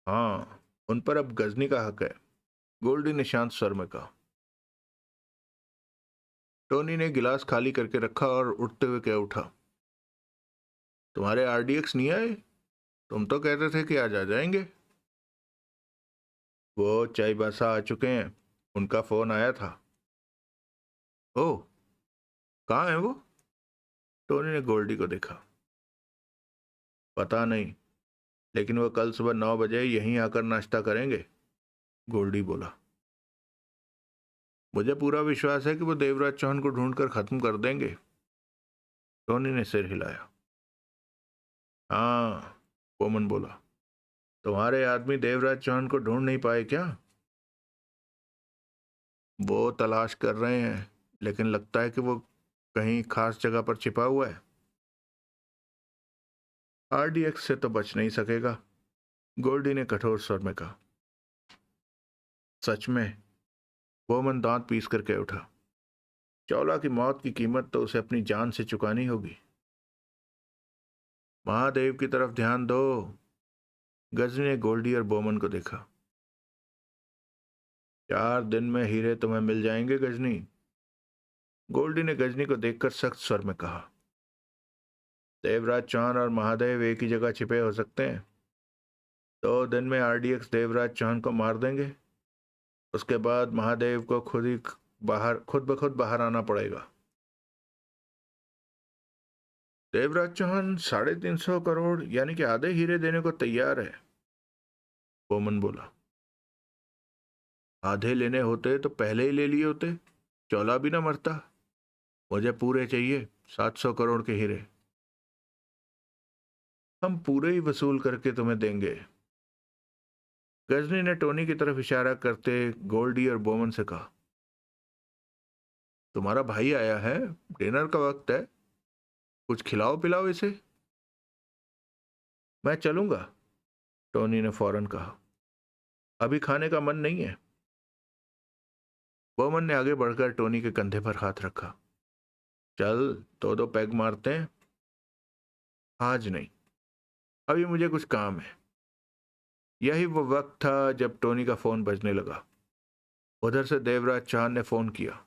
हाँ, उन पर अब गजनी का हक है, गोल्डी ने शांत स्वर में कहा। टोनी ने गिलास खाली करके रखा और उठते हुए कह उठा। तुम्हारे आरडीएक्स नहीं आए? तुम तो कहते थे कि आज आ जाएंगे। वो चाईबासा आ चुके हैं, उनका फोन आया था। ओह, कहाँ है वो? टोनी ने गोल्डी को देखा। पता नहीं, लेकिन वो कल सुबह 9 बजे यहीं आकर नाश्ता करेंगे, गोल्डी बोला। मुझे पूरा विश्वास है कि वो देवराज चौहान को ढूंढकर खत्म कर देंगे, टोनी ने सिर हिलाया। हाँ, बोमन बोला। तुम्हारे आदमी देवराज चौहान को ढूंढ नहीं पाए क्या? वो तलाश कर रहे हैं, लेकिन लगता है कि वो कहीं खास जगह पर छिपा हुआ है। आरडीएक्स से तो बच नहीं सकेगा, गोल्डी ने कठोर स्वर में कहा। सच में? बोमन दांत पीस कर कह उठा। चौला की मौत की कीमत तो उसे अपनी जान से चुकानी होगी। महादेव की तरफ ध्यान दो, गजनी ने गोल्डी और बोमन को देखा। 4 दिन में हीरे तुम्हें मिल जाएंगे गजनी। गोल्डी ने गजनी को देखकर सख्त स्वर में कहा। देवराज चौहान और महादेव एक ही जगह छिपे हो सकते हैं। 2 दिन में आरडीएक्स देवराज चौहान को मार देंगे। उसके बाद महादेव को खुद ब खुद बाहर आना पड़ेगा। देवराज चौहान 350 करोड़ यानी कि आधे हीरे देने को तैयार है, बोमन बोला। आधे लेने होते तो पहले ही ले लिए होते, चौला भी ना मरता। मुझे पूरे चाहिए, 700 करोड़ के हीरे। हम पूरे ही वसूल करके तुम्हें देंगे। गजनी ने टोनी की तरफ इशारा करते गोल्डी और बोमन से कहा। तुम्हारा भाई आया है, डिनर का वक्त है, कुछ खिलाओ पिलाओ इसे। मैं चलूंगा, टोनी ने फौरन कहा। अभी खाने का मन नहीं है। बोमन ने आगे बढ़कर टोनी के कंधे पर हाथ रखा। चल, 2-2 पैग मारते हैं। आज नहीं, अभी मुझे कुछ काम है। यही वो वक्त था जब टोनी का फोन बजने लगा। उधर से देवराज चौहान ने फोन किया।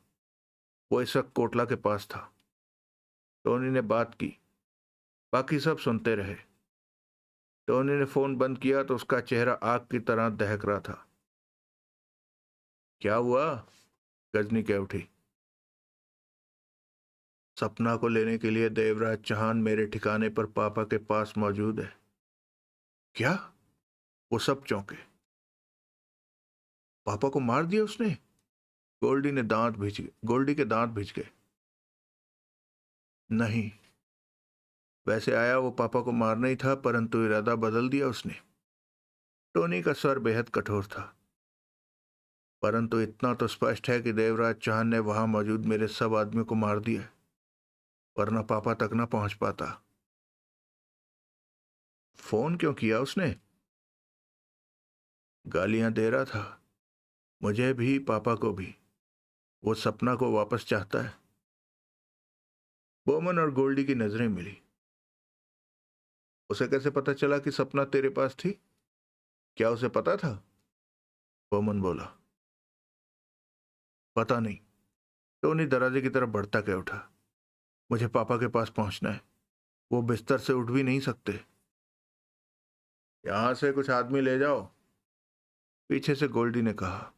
वो इस वक्त कोटला के पास था। टोनी ने बात की, बाकी सब सुनते रहे। टोनी ने फोन बंद किया तो उसका चेहरा आग की तरह दहक रहा था। क्या हुआ? गजनी कह उठी। सपना को लेने के लिए देवराज चौहान मेरे ठिकाने पर पापा के पास मौजूद है। क्या? वो सब चौंके। पापा को मार दिया उसने? गोल्डी के दांत भिज गए। नहीं, वैसे आया वो पापा को मारना ही था, परंतु इरादा बदल दिया उसने। टोनी का स्वर बेहद कठोर था, परंतु इतना तो स्पष्ट है कि देवराज चौहान ने वहां मौजूद मेरे सब आदमियों को मार दिया, वरना पापा तक ना पहुंच पाता। फोन क्यों किया उसने? गालियां दे रहा था, मुझे भी पापा को भी। वो सपना को वापस चाहता है। बोमन और गोल्डी की नजरें मिली। उसे कैसे पता चला कि सपना तेरे पास थी? क्या उसे पता था? बोमन बोला। पता नहीं। टोनी दरवाजे की तरफ बढ़ता कह उठा। मुझे पापा के पास पहुंचना है, वो बिस्तर से उठ भी नहीं सकते। यहां से कुछ आदमी ले जाओ, पीछे से गोल्डी ने कहा।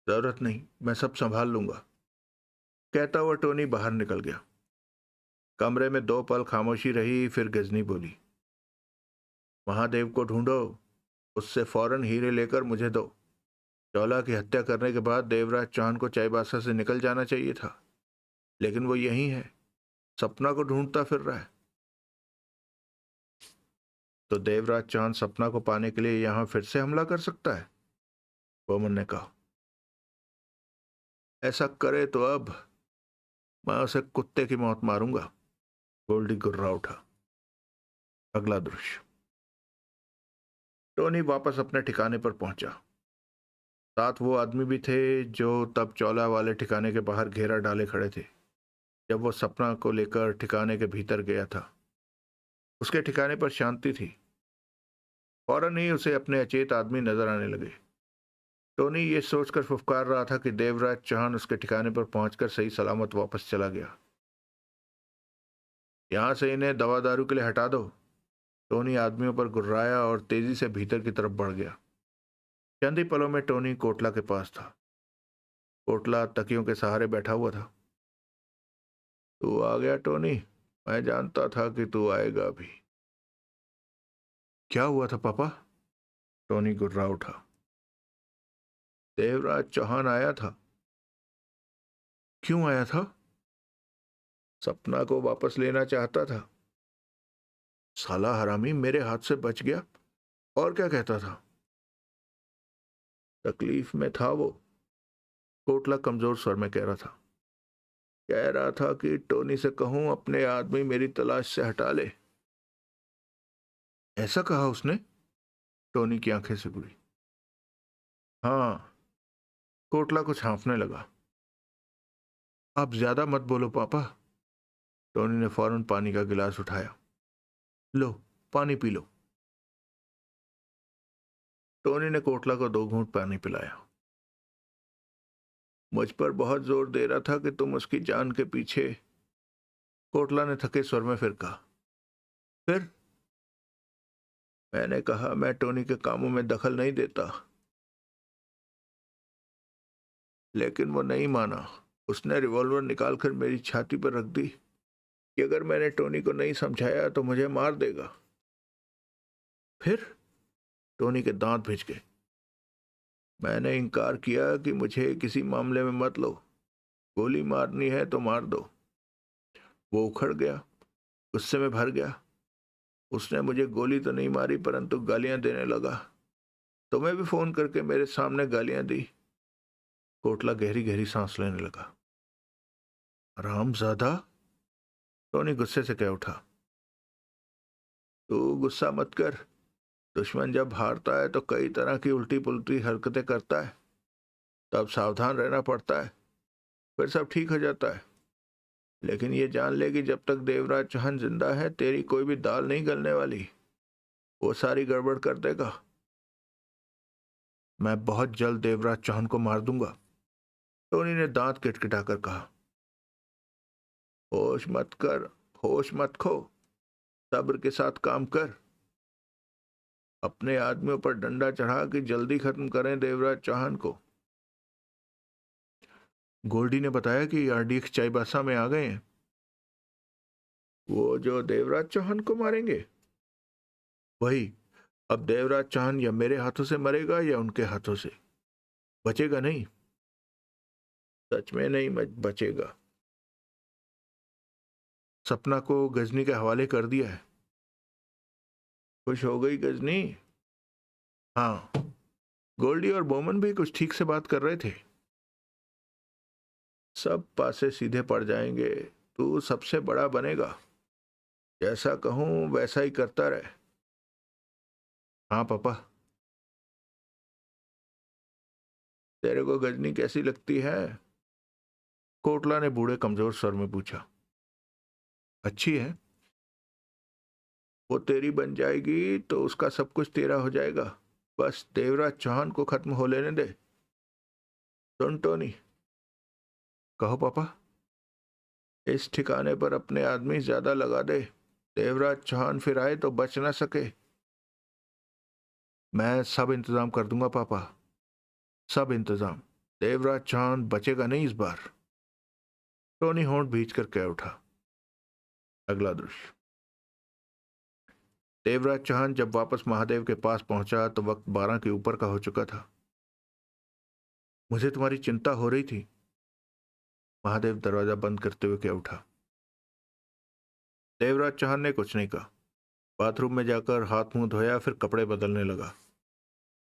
जरूरत नहीं, मैं सब संभाल लूंगा, कहता हुआ टोनी बाहर निकल गया। कमरे में 2 पल खामोशी रही, फिर गजनी बोली। महादेव को ढूंढो, उससे फौरन हीरे लेकर मुझे दो। चौला की हत्या करने के बाद देवराज चौहान को चाईबासा से निकल जाना चाहिए था, लेकिन वो यहीं है, सपना को ढूंढता फिर रहा है। तो देवराज चौहान सपना को पाने के लिए यहां फिर से हमला कर सकता है, बोमन ने कहा। ऐसा करे तो अब मैं उसे कुत्ते की मौत मारूंगा। गोल्डी गुर्रा उठा। अगला दृश्य। टोनी वापस अपने ठिकाने पर पहुंचा। साथ वो आदमी भी थे जो तब चौला वाले ठिकाने के बाहर घेरा डाले खड़े थे जब वो सपना को लेकर ठिकाने के भीतर गया था। उसके ठिकाने पर शांति थी। फौरन ही उसे अपने अचेत आदमी नजर आने लगे। टोनी ये सोचकर फुफकार रहा था कि देवराज चौहान उसके ठिकाने पर पहुंचकर सही सलामत वापस चला गया। यहां से इन्हें दवा दारू के लिए हटा दो, टोनी आदमियों पर गुर्राया और तेजी से भीतर की तरफ बढ़ गया। चंद ही पलों में टोनी कोटला के पास था। कोटला तकियों के सहारे बैठा हुआ था। तू आ गया टोनी, मैं जानता था कि तू आएगा भी। क्या हुआ था पापा? टोनी गुर्रा उठा। देवराज चौहान आया था। क्यों आया था? सपना को वापस लेना चाहता था। साला हरामी मेरे हाथ से बच गया। और क्या कहता था? तकलीफ में था वो, कोटला कमजोर स्वर में कह रहा था। कह रहा था कि टोनी से कहूं अपने आदमी मेरी तलाश से हटा ले। ऐसा कहा उसने? टोनी की आंखें सिकुड़ी। हाँ, कोटला कुछ हाँफने लगा। आप ज्यादा मत बोलो पापा। टोनी ने फौरन पानी का गिलास उठाया। लो, पानी पी लो। टोनी ने कोटला को 2 घूंट पानी पिलाया। मुझ पर बहुत जोर दे रहा था कि तुम उसकी जान के पीछे। कोटला ने थके स्वर में फिर कहा। फिर मैंने कहा मैं टोनी के कामों में दखल नहीं देता, लेकिन वो नहीं माना। उसने रिवॉल्वर निकालकर मेरी छाती पर रख दी कि अगर मैंने टोनी को नहीं समझाया तो मुझे मार देगा। फिर टोनी के दांत भिज गए। मैंने इनकार किया कि मुझे किसी मामले में मत लो, गोली मारनी है तो मार दो। वो उखड़ गया, गुस्से में भर गया। उसने मुझे गोली तो नहीं मारी परंतु गालियां देने लगा। तुम्हें भी फोन करके मेरे सामने गालियां दी। कोटला गहरी गहरी सांस लेने लगा। हरामजादा, टोनी गुस्से से कह उठा। तू गुस्सा मत कर। दुश्मन जब हारता है तो कई तरह की उल्टी पुल्टी हरकतें करता है, तब सावधान रहना पड़ता है, फिर सब ठीक हो जाता है। लेकिन ये जान ले कि जब तक देवराज चौहान जिंदा है तेरी कोई भी दाल नहीं गलने वाली। वो सारी गड़बड़ कर देगा। मैं बहुत जल्द देवराज चौहान को मार दूंगा, टोनी ने दांत किटकिटाकर कहा। होश मत कर, होश मत खो, सब्र के साथ काम कर। अपने आदमियों पर डंडा चढ़ा कि जल्दी खत्म करें देवराज चौहान को। गोल्डी ने बताया कि आरडीएक्स चाईबासा में आ गए हैं। वो जो देवराज चौहान को मारेंगे? वही। अब देवराज चौहान या मेरे हाथों से मरेगा या उनके हाथों से, बचेगा नहीं। सच में नहीं बचेगा। सपना को गजनी के हवाले कर दिया है। खुश हो गई गजनी? हाँ, गोल्डी और बोमन भी कुछ ठीक से बात कर रहे थे। सब पासे सीधे पड़ जाएंगे, तू सबसे बड़ा बनेगा। जैसा कहूं वैसा ही करता रहे। हाँ पापा। तेरे को गजनी कैसी लगती है? कोटला ने बूढ़े कमजोर स्वर में पूछा। अच्छी है। वो तेरी बन जाएगी तो उसका सब कुछ तेरा हो जाएगा। बस देवराज चौहान को खत्म हो लेने दे। सुन टोनी। कहो पापा। इस ठिकाने पर अपने आदमी ज्यादा लगा दे, देवराज चौहान फिर आए तो बच ना सके। मैं सब इंतजाम कर दूंगा पापा, सब इंतजाम। देवराज चौहान बचेगा नहीं इस बार। टोनी होंठ भींच कर कह उठा। अगला दृश्य। देवराज चौहान जब वापस महादेव के पास पहुंचा तो वक्त 12 के ऊपर का हो चुका था। मुझे तुम्हारी चिंता हो रही थी। महादेव दरवाजा बंद करते हुए कह उठा। देवराज चौहान ने कुछ नहीं कहा। बाथरूम में जाकर हाथ मुंह धोया, फिर कपड़े बदलने लगा।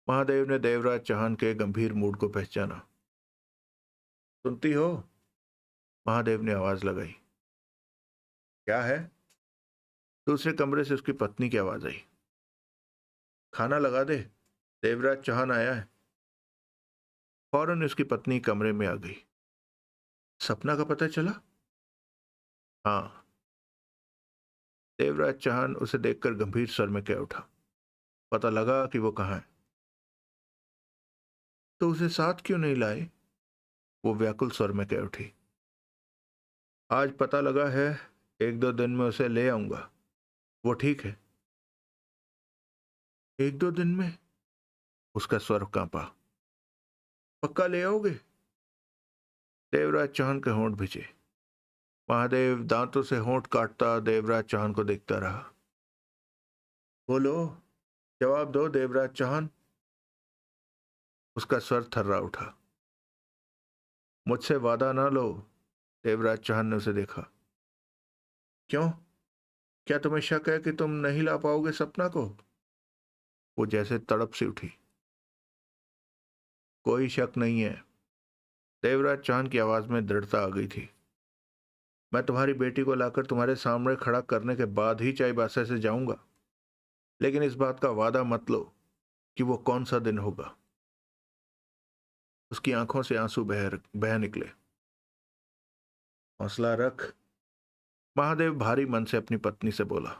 महादेव ने देवराज चौहान के गंभीर मूड को पहचाना। सुनती हो? महादेव ने आवाज लगाई। क्या है? दूसरे कमरे से उसकी पत्नी की आवाज आई। खाना लगा दे, देवराज चौहान आया है। फौरन उसकी पत्नी कमरे में आ गई। सपना का पता चला? हाँ। देवराज चौहान उसे देखकर गंभीर स्वर में कह उठा। पता लगा कि वो कहाँ है? तो उसे साथ क्यों नहीं लाए? वो व्याकुल स्वर में कह उठी। आज पता लगा है, 1-2 दिन में उसे ले आऊंगा। वो ठीक है। 1-2 दिन में? उसका स्वर कांपा। पक्का ले आओगे? देवराज चौहान के होंठ भिजे। महादेव दांतों से होंठ काटता देवराज चौहान को देखता रहा। बोलो, जवाब दो देवराज चौहान। उसका स्वर थर्रा उठा। मुझसे वादा ना लो। देवराज चौहान ने उसे देखा। क्यों? क्या तुम्हें शक है कि तुम नहीं ला पाओगे सपना को? वो जैसे तड़प से उठी। कोई शक नहीं है। देवराज चौहान की आवाज में दृढ़ता आ गई थी। मैं तुम्हारी बेटी को लाकर तुम्हारे सामने खड़ा करने के बाद ही चाईबासा से जाऊंगा, लेकिन इस बात का वादा मत लो कि वो कौन सा दिन होगा। उसकी आंखों से आंसू बह निकले। हौसला रख। महादेव भारी मन से अपनी पत्नी से बोला।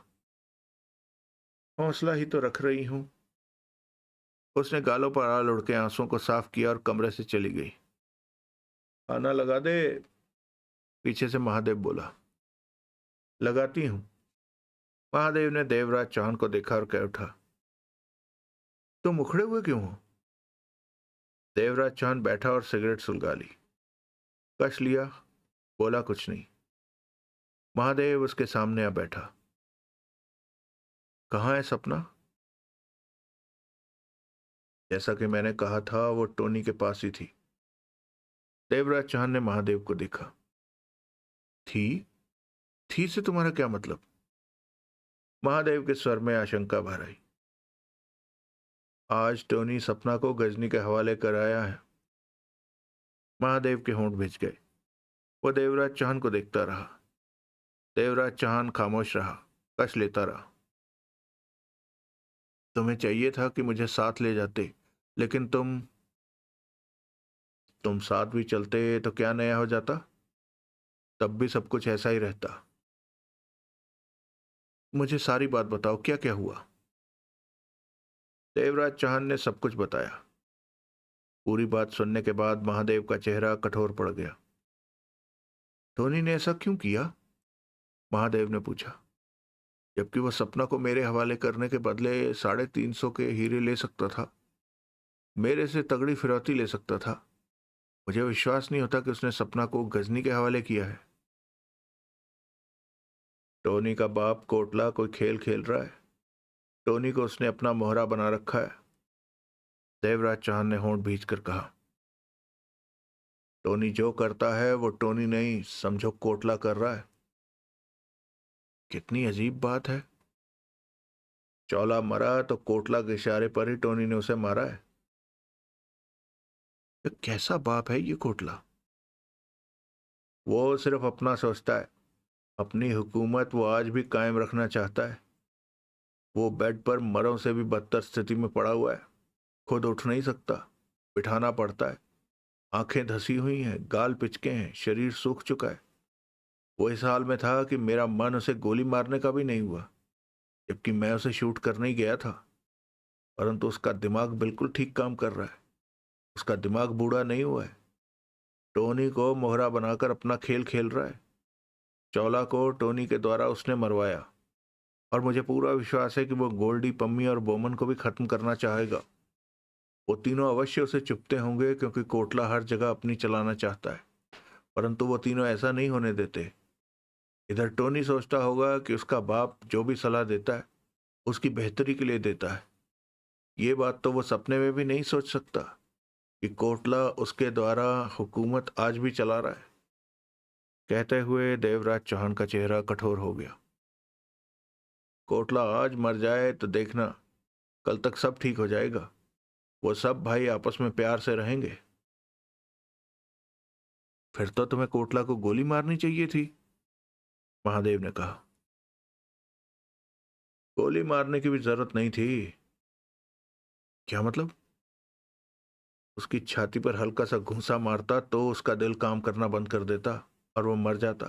हौसला ही तो रख रही हूं। उसने गालों पर आल उड़ के आंसुओं को साफ किया और कमरे से चली गई। खाना लगा दे, पीछे से महादेव बोला। लगाती हूं। महादेव ने देवराज चौहान को देखा और कह उठा, तुम उखड़े हुए क्यों हो? देवराज चौहान बैठा और सिगरेट सुलगा ली। कश लिया, बोला कुछ नहीं। महादेव उसके सामने आ बैठा। कहाँ है सपना? जैसा कि मैंने कहा था, वो टोनी के पास ही थी। देवराज चौहान ने महादेव को देखा। थी? थी से तुम्हारा क्या मतलब? महादेव के स्वर में आशंका भर आई। आज टोनी सपना को गजनी के हवाले कराया है। महादेव के होंठ भिज गए। वो देवराज चौहान को देखता रहा। देवराज चौहान खामोश रहा, कश लेता रहा। तुम्हें चाहिए था कि मुझे साथ ले जाते, लेकिन तुम साथ भी चलते तो क्या नया हो जाता? तब भी सब कुछ ऐसा ही रहता। मुझे सारी बात बताओ, क्या क्या हुआ? देवराज चौहान ने सब कुछ बताया। पूरी बात सुनने के बाद महादेव का चेहरा कठोर पड़ गया। टोनी ने ऐसा क्यों किया? महादेव ने पूछा। जबकि वह सपना को मेरे हवाले करने के बदले 350 के हीरे ले सकता था, मेरे से तगड़ी फिरौती ले सकता था। मुझे विश्वास नहीं होता कि उसने सपना को गजनी के हवाले किया है। टोनी का बाप कोटला कोई खेल खेल रहा है। टोनी को उसने अपना मोहरा बना रखा है। देवराज चौहान ने होंठ भींच कर कहा। टोनी जो करता है वो टोनी नहीं, समझो कोटला कर रहा है। कितनी अजीब बात है। चौला मरा तो कोटला के इशारे पर ही टोनी ने उसे मारा है। ये कैसा बाप है ये कोटला? वो सिर्फ अपना सोचता है। अपनी हुकूमत वो आज भी कायम रखना चाहता है। वो बेड पर मरों से भी बदतर स्थिति में पड़ा हुआ है। खुद उठ नहीं सकता, बिठाना पड़ता है। आंखें धसी हुई हैं, गाल पिचके हैं, शरीर सूख चुका है। वो इस हाल में था कि मेरा मन उसे गोली मारने का भी नहीं हुआ, जबकि मैं उसे शूट करने ही गया था। परंतु उसका दिमाग बिल्कुल ठीक काम कर रहा है। उसका दिमाग बूढ़ा नहीं हुआ है। टोनी को मोहरा बनाकर अपना खेल खेल रहा है। चौला को टोनी के द्वारा उसने मरवाया, और मुझे पूरा विश्वास है कि वो गोल्डी, पम्मी और बोमन को भी खत्म करना चाहेगा। वो तीनों अवश्य उसे चुपते होंगे, क्योंकि कोटला हर जगह अपनी चलाना चाहता है। परंतु वो तीनों ऐसा नहीं होने देते। इधर टोनी सोचता होगा कि उसका बाप जो भी सलाह देता है उसकी बेहतरी के लिए देता है। ये बात तो वो सपने में भी नहीं सोच सकता कि कोटला उसके द्वारा हुकूमत आज भी चला रहा है। कहते हुए देवराज चौहान का चेहरा कठोर हो गया। कोटला आज मर जाए तो देखना, कल तक सब ठीक हो जाएगा। वो सब भाई आपस में प्यार से रहेंगे। फिर तो तुम्हें कोटला को गोली मारनी चाहिए थी, महादेव ने कहा। गोली मारने की भी जरूरत नहीं थी। क्या मतलब? उसकी छाती पर हल्का सा घूंसा मारता तो उसका दिल काम करना बंद कर देता और वो मर जाता।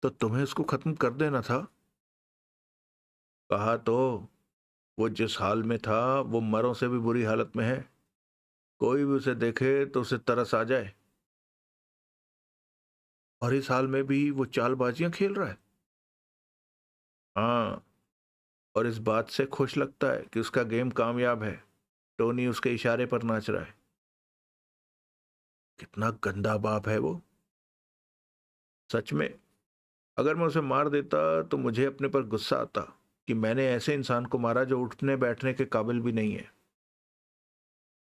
तो तुम्हें उसको खत्म कर देना था। कहा तो, वो जिस हाल में था वो मरों से भी बुरी हालत में है। कोई भी उसे देखे तो उसे तरस आ जाए। और इस हाल में भी वो चालबाजियां खेल रहा है। हाँ, और इस बात से खुश लगता है कि उसका गेम कामयाब है। टोनी उसके इशारे पर नाच रहा है। कितना गंदा बाप है वो। सच में, अगर मैं उसे मार देता तो मुझे अपने पर गुस्सा आता कि मैंने ऐसे इंसान को मारा जो उठने बैठने के काबिल भी नहीं है,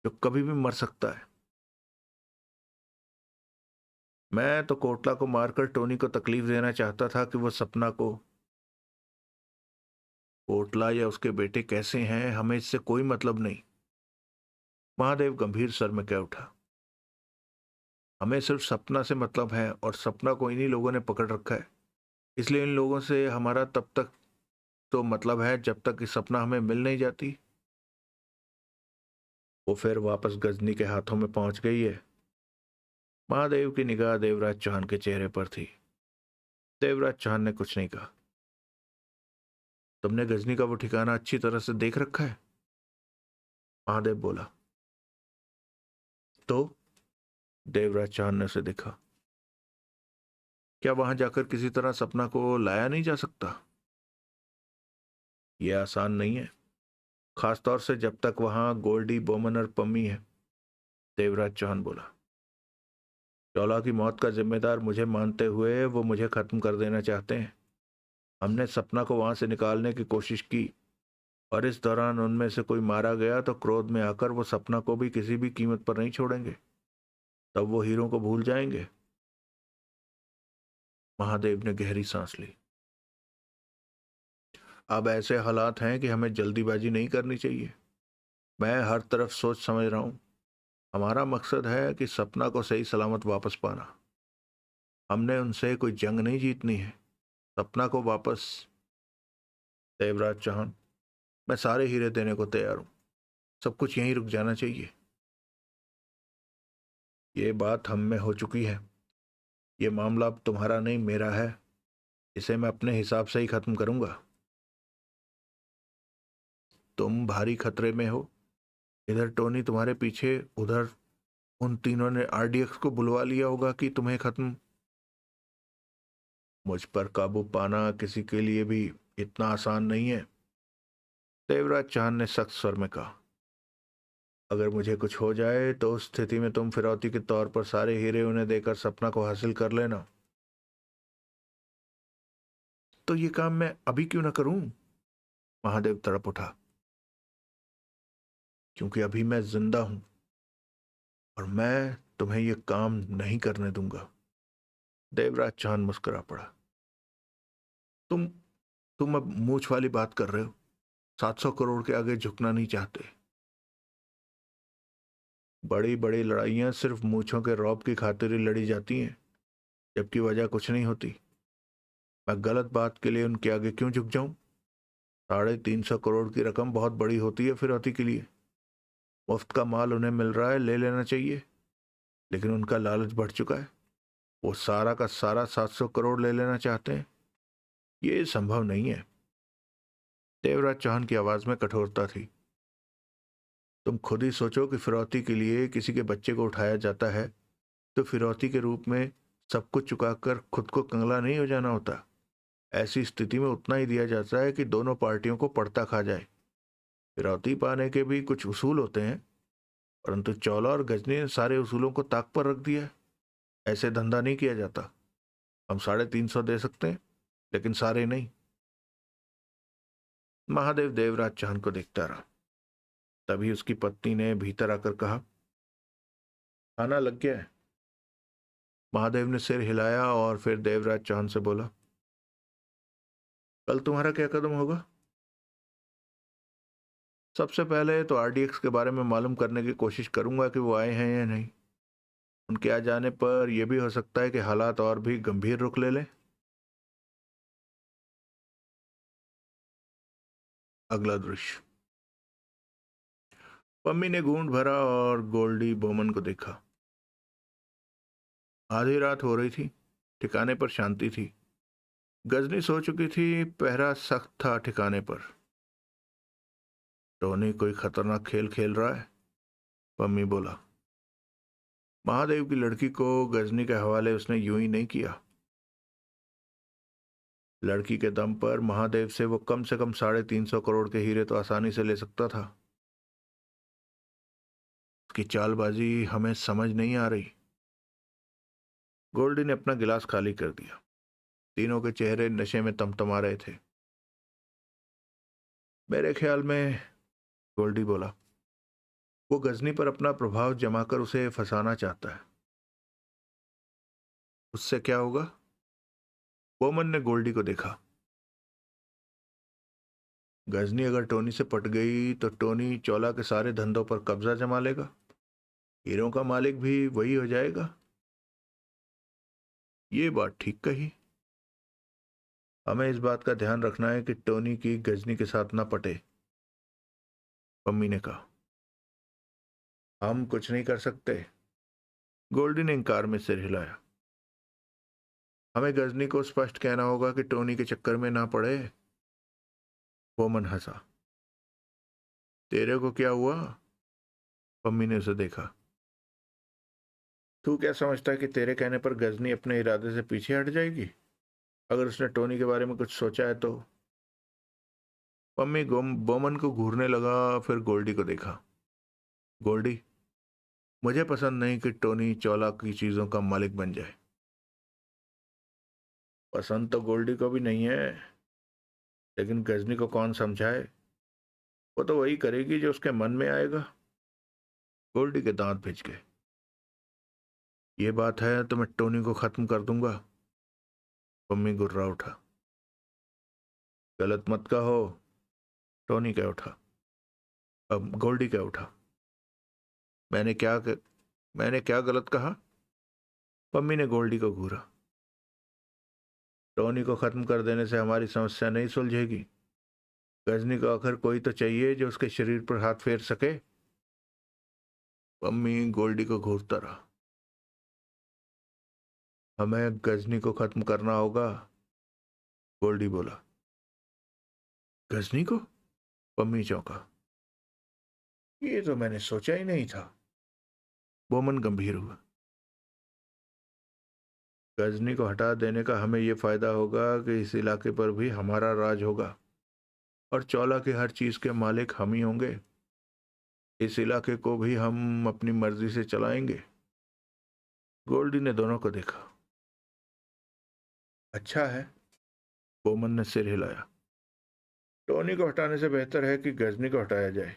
जो कभी भी मर सकता है। मैं तो कोटला को मारकर टोनी को तकलीफ देना चाहता था कि वो सपना को। कोटला या उसके बेटे कैसे हैं, हमें इससे कोई मतलब नहीं, महादेव गंभीर स्वर में कह उठा। हमें सिर्फ सपना से मतलब है, और सपना को इन्हीं लोगों ने पकड़ रखा है। इसलिए इन लोगों से हमारा तब तक तो मतलब है जब तक कि सपना हमें मिल नहीं जाती। वो फिर वापस गजनी के हाथों में पहुंच गई है। महादेव की निगाह देवराज चौहान के चेहरे पर थी। देवराज चौहान ने कुछ नहीं कहा। तुमने गजनी का वो ठिकाना अच्छी तरह से देख रखा है? महादेव बोला। तो देवराज चौहान ने उसे देखा। क्या वहां जाकर किसी तरह सपना को लाया नहीं जा सकता? यह आसान नहीं है, खासतौर से जब तक वहां गोल्डी, बोमन और पम्मी है, देवराज चौहान बोला। चौला की मौत का जिम्मेदार मुझे मानते हुए वो मुझे खत्म कर देना चाहते हैं। हमने सपना को वहां से निकालने की कोशिश की और इस दौरान उनमें से कोई मारा गया तो क्रोध में आकर वो सपना को भी किसी भी कीमत पर नहीं छोड़ेंगे। तब वो हीरो को भूल जाएंगे। महादेव ने गहरी सांस ली। अब ऐसे हालात हैं कि हमें जल्दीबाजी नहीं करनी चाहिए। मैं हर तरफ सोच समझ रहा हूं। हमारा मकसद है कि सपना को सही सलामत वापस पाना। हमने उनसे कोई जंग नहीं जीतनी है, सपना को वापस। देवराज चौहान, मैं सारे हीरे देने को तैयार हूं। सब कुछ यहीं रुक जाना चाहिए। ये बात हम में हो चुकी है। ये मामला अब तुम्हारा नहीं, मेरा है। इसे मैं अपने हिसाब से ही खत्म करूंगा। तुम भारी खतरे में हो। इधर टोनी तुम्हारे पीछे, उधर उन तीनों ने आरडीएक्स को बुलवा लिया होगा कि तुम्हें खत्म। मुझ पर काबू पाना किसी के लिए भी इतना आसान नहीं है, देवराज चौहान ने सख्त स्वर में कहा। अगर मुझे कुछ हो जाए तो उस स्थिति में तुम फिरौती के तौर पर सारे हीरे उन्हें देकर सपना को हासिल कर लेना। तो ये काम मैं अभी क्यों ना करूं? महादेव तड़प उठा। क्योंकि अभी मैं जिंदा हूं और मैं तुम्हें यह काम नहीं करने दूंगा। देवराज चौहान मुस्कुरा पड़ा। तुम तुम अब मूछ वाली बात कर रहे हो। 700 करोड़ के आगे झुकना नहीं चाहते। बड़ी बड़ी लड़ाइयां सिर्फ मूछों के रौब की खातिर ही लड़ी जाती हैं, जबकि वजह कुछ नहीं होती। मैं गलत बात के लिए उनके आगे क्यों झुक जाऊं? 350 करोड़ की रकम बहुत बड़ी होती है फिरौती के लिए। मुफ्त का माल उन्हें मिल रहा है, ले लेना चाहिए। लेकिन उनका लालच बढ़ चुका है। वो सारा का सारा 700 करोड़ ले लेना चाहते हैं। ये संभव नहीं है। देवराज चौहान की आवाज में कठोरता थी। तुम खुद ही सोचो कि फिरौती के लिए किसी के बच्चे को उठाया जाता है तो फिरौती के रूप में सब कुछ चुकाकर खुद को कंगला नहीं हो जाना होता। ऐसी स्थिति में उतना ही दिया जाता है कि दोनों पार्टियों को पड़ता खा जाए। फिरौती पाने के भी कुछ उसूल होते हैं, परंतु चौला और गजनी ने सारे उसूलों को ताक पर रख दिया है। ऐसे धंधा नहीं किया जाता। हम 350 दे सकते हैं, लेकिन सारे नहीं। महादेव देवराज चौहान को देखता रहा। तभी उसकी पत्नी ने भीतर आकर कहा, खाना लग गया है। महादेव ने सिर हिलाया और फिर देवराज चौहान से बोला, कल तुम्हारा क्या कदम होगा? सबसे पहले तो आरडीएक्स के बारे में मालूम करने की कोशिश करूंगा कि वो आए हैं या नहीं। उनके आ जाने पर यह भी हो सकता है कि हालात और भी गंभीर रुख ले लें। अगला दृश्य। पम्मी ने घूंट भरा और गोल्डी बोमन को देखा। आधी रात हो रही थी। ठिकाने पर शांति थी। गजनी सो चुकी थी, पहरा सख्त था ठिकाने पर। टोनी कोई खतरनाक खेल खेल रहा है, पम्मी बोला। महादेव की लड़की को गजनी के हवाले उसने यूं ही नहीं किया। लड़की के दम पर महादेव से वो कम से कम 350 करोड़ के हीरे तो आसानी से ले सकता था। उसकी चालबाजी हमें समझ नहीं आ रही। गोल्डी ने अपना गिलास खाली कर दिया। तीनों के चेहरे नशे में तमतमा रहे थे। मेरे ख्याल में, गोल्डी बोला, वो गजनी पर अपना प्रभाव जमाकर उसे फंसाना चाहता है। उससे क्या होगा? बोमन ने गोल्डी को देखा। गजनी अगर टोनी से पट गई तो टोनी चौला के सारे धंधों पर कब्जा जमा लेगा। हीरों का मालिक भी वही हो जाएगा। ये बात ठीक कही। हमें इस बात का ध्यान रखना है कि टोनी की गजनी के साथ ना पटे, पम्मी ने कहा। हम कुछ नहीं कर सकते, गोल्डी ने इंकार में सिर हिलाया। हमें गजनी को स्पष्ट कहना होगा कि टोनी के चक्कर में ना पड़े। बोमन हंसा। तेरे को क्या हुआ? पम्मी ने उसे देखा। तू क्या समझता है कि तेरे कहने पर गजनी अपने इरादे से पीछे हट जाएगी अगर उसने टोनी के बारे में कुछ सोचा है तो? पम्मी बोमन को घूरने लगा, फिर गोल्डी को देखा। गोल्डी, मुझे पसंद नहीं कि टोनी चौला की चीजों का मालिक बन जाए। पसंद तो गोल्डी को भी नहीं है, लेकिन गजनी को कौन समझाए? वो तो वही करेगी जो उसके मन में आएगा। गोल्डी के दांत भिज गए। ये बात है तो मैं टोनी को खत्म कर दूंगा। पम्मी गुर्रा उठा। गलत मत कहो। टोनी कह उठा। अब गोल्डी कह उठा। मैंने क्या मैंने क्या गलत कहा? पम्मी ने गोल्डी को घूरा। टोनी को खत्म कर देने से हमारी समस्या नहीं सुलझेगी। गजनी को आखिर कोई तो चाहिए जो उसके शरीर पर हाथ फेर सके। पम्मी गोल्डी को घूरता रहा। हमें गजनी को खत्म करना होगा, गोल्डी बोला। गजनी को? पम्मी चौंका। ये तो मैंने सोचा ही नहीं था। बोमन गंभीर हुआ। गजनी को हटा देने का हमें यह फायदा होगा कि इस इलाके पर भी हमारा राज होगा और चौला की हर चीज के मालिक हम ही होंगे। इस इलाके को भी हम अपनी मर्जी से चलाएंगे। गोल्डी ने दोनों को देखा। अच्छा है, बोमन ने सिर हिलाया। टोनी को हटाने से बेहतर है कि गजनी को हटाया जाए।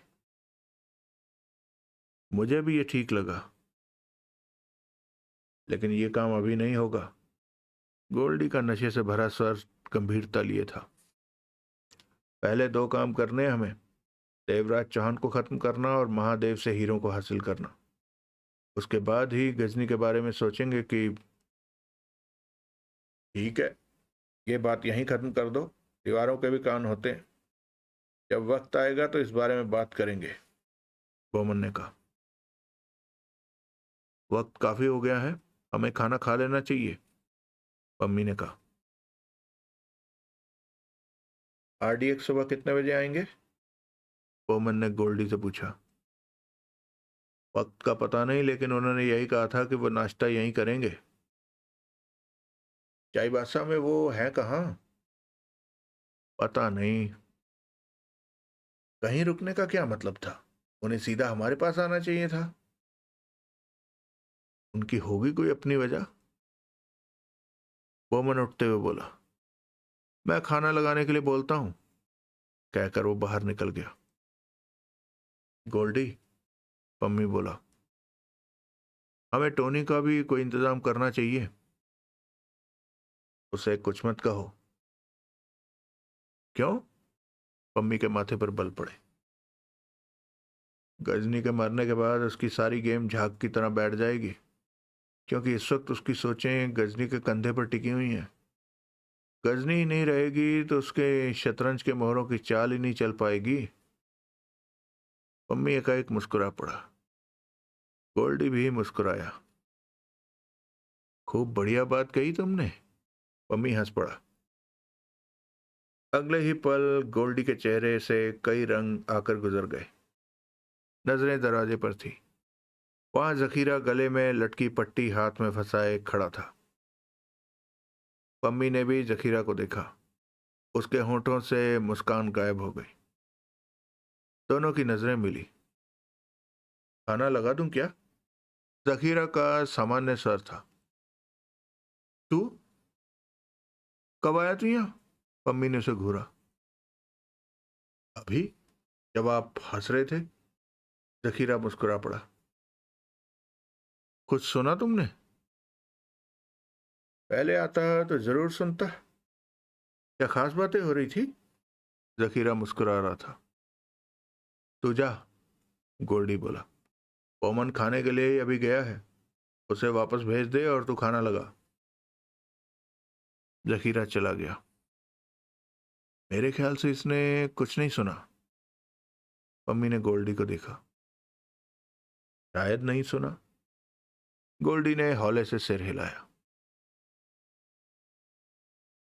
मुझे भी ये ठीक लगा, लेकिन ये काम अभी नहीं होगा। गोल्डी का नशे से भरा स्वर गंभीरता लिए था। पहले दो काम करने हमें, देवराज चौहान को खत्म करना और महादेव से हीरों को हासिल करना। उसके बाद ही गजनी के बारे में सोचेंगे कि। ठीक है, ये बात यहीं खत्म कर दो। दीवारों के भी कान होते हैं। जब वक्त आएगा तो इस बारे में बात करेंगे, बोमन ने कहा। वक्त काफी हो गया है, हमें खाना खा लेना चाहिए, पम्मी ने कहा। RDX सुबह कितने बजे आएंगे? बोमन ने गोल्डी से पूछा। वक्त का पता नहीं, लेकिन उन्होंने यही कहा था कि वो नाश्ता यहीं करेंगे। चाईबासा में वो है कहाँ? पता नहीं। कहीं रुकने का क्या मतलब था? उन्हें सीधा हमारे पास आना चाहिए था। उनकी होगी कोई अपनी वजह, बोमन उठते हुए बोला। मैं खाना लगाने के लिए बोलता हूं, कहकर वो बाहर निकल गया। गोल्डी, पम्मी बोला, हमें टोनी का भी कोई इंतजाम करना चाहिए। उसे कुछ मत कहो। क्यों? पम्मी के माथे पर बल पड़े। गजनी के मरने के बाद उसकी सारी गेम झाग की तरह बैठ जाएगी, क्योंकि इस वक्त उसकी सोचें गजनी के कंधे पर टिकी हुई हैं। गजनी ही नहीं रहेगी तो उसके शतरंज के मोहरों की चाल ही नहीं चल पाएगी। पम्मी एकाएक मुस्कुरा पड़ा। गोल्डी भी मुस्कुराया। खूब बढ़िया बात कही तुमने, पम्मी हंस पड़ा। अगले ही पल गोल्डी के चेहरे से कई रंग आकर गुजर गए। नजरें दरवाजे पर थी। वहां जखीरा गले में लटकी पट्टी हाथ में फंसाए खड़ा था। पम्मी ने भी जखीरा को देखा। उसके होंठों से मुस्कान गायब हो गई। दोनों की नजरें मिली। खाना लगा दूं क्या? जखीरा का सामान्य स्वर था। तू कब आया तू यहाँ? पम्मी ने उसे घूरा। अभी, जब आप हंस रहे थे। जखीरा मुस्कुरा पड़ा। कुछ सुना तुमने? पहले आता तो जरूर सुनता। क्या खास बातें हो रही थी? जखीरा मुस्कुरा रहा था। तू जा, गोल्डी बोला। पौमन खाने के लिए ही अभी गया है, उसे वापस भेज दे और तू खाना लगा। जखीरा चला गया। मेरे ख्याल से इसने कुछ नहीं सुना। पम्मी ने गोल्डी को देखा। शायद नहीं सुना। गोल्डी ने हौले से सिर हिलाया।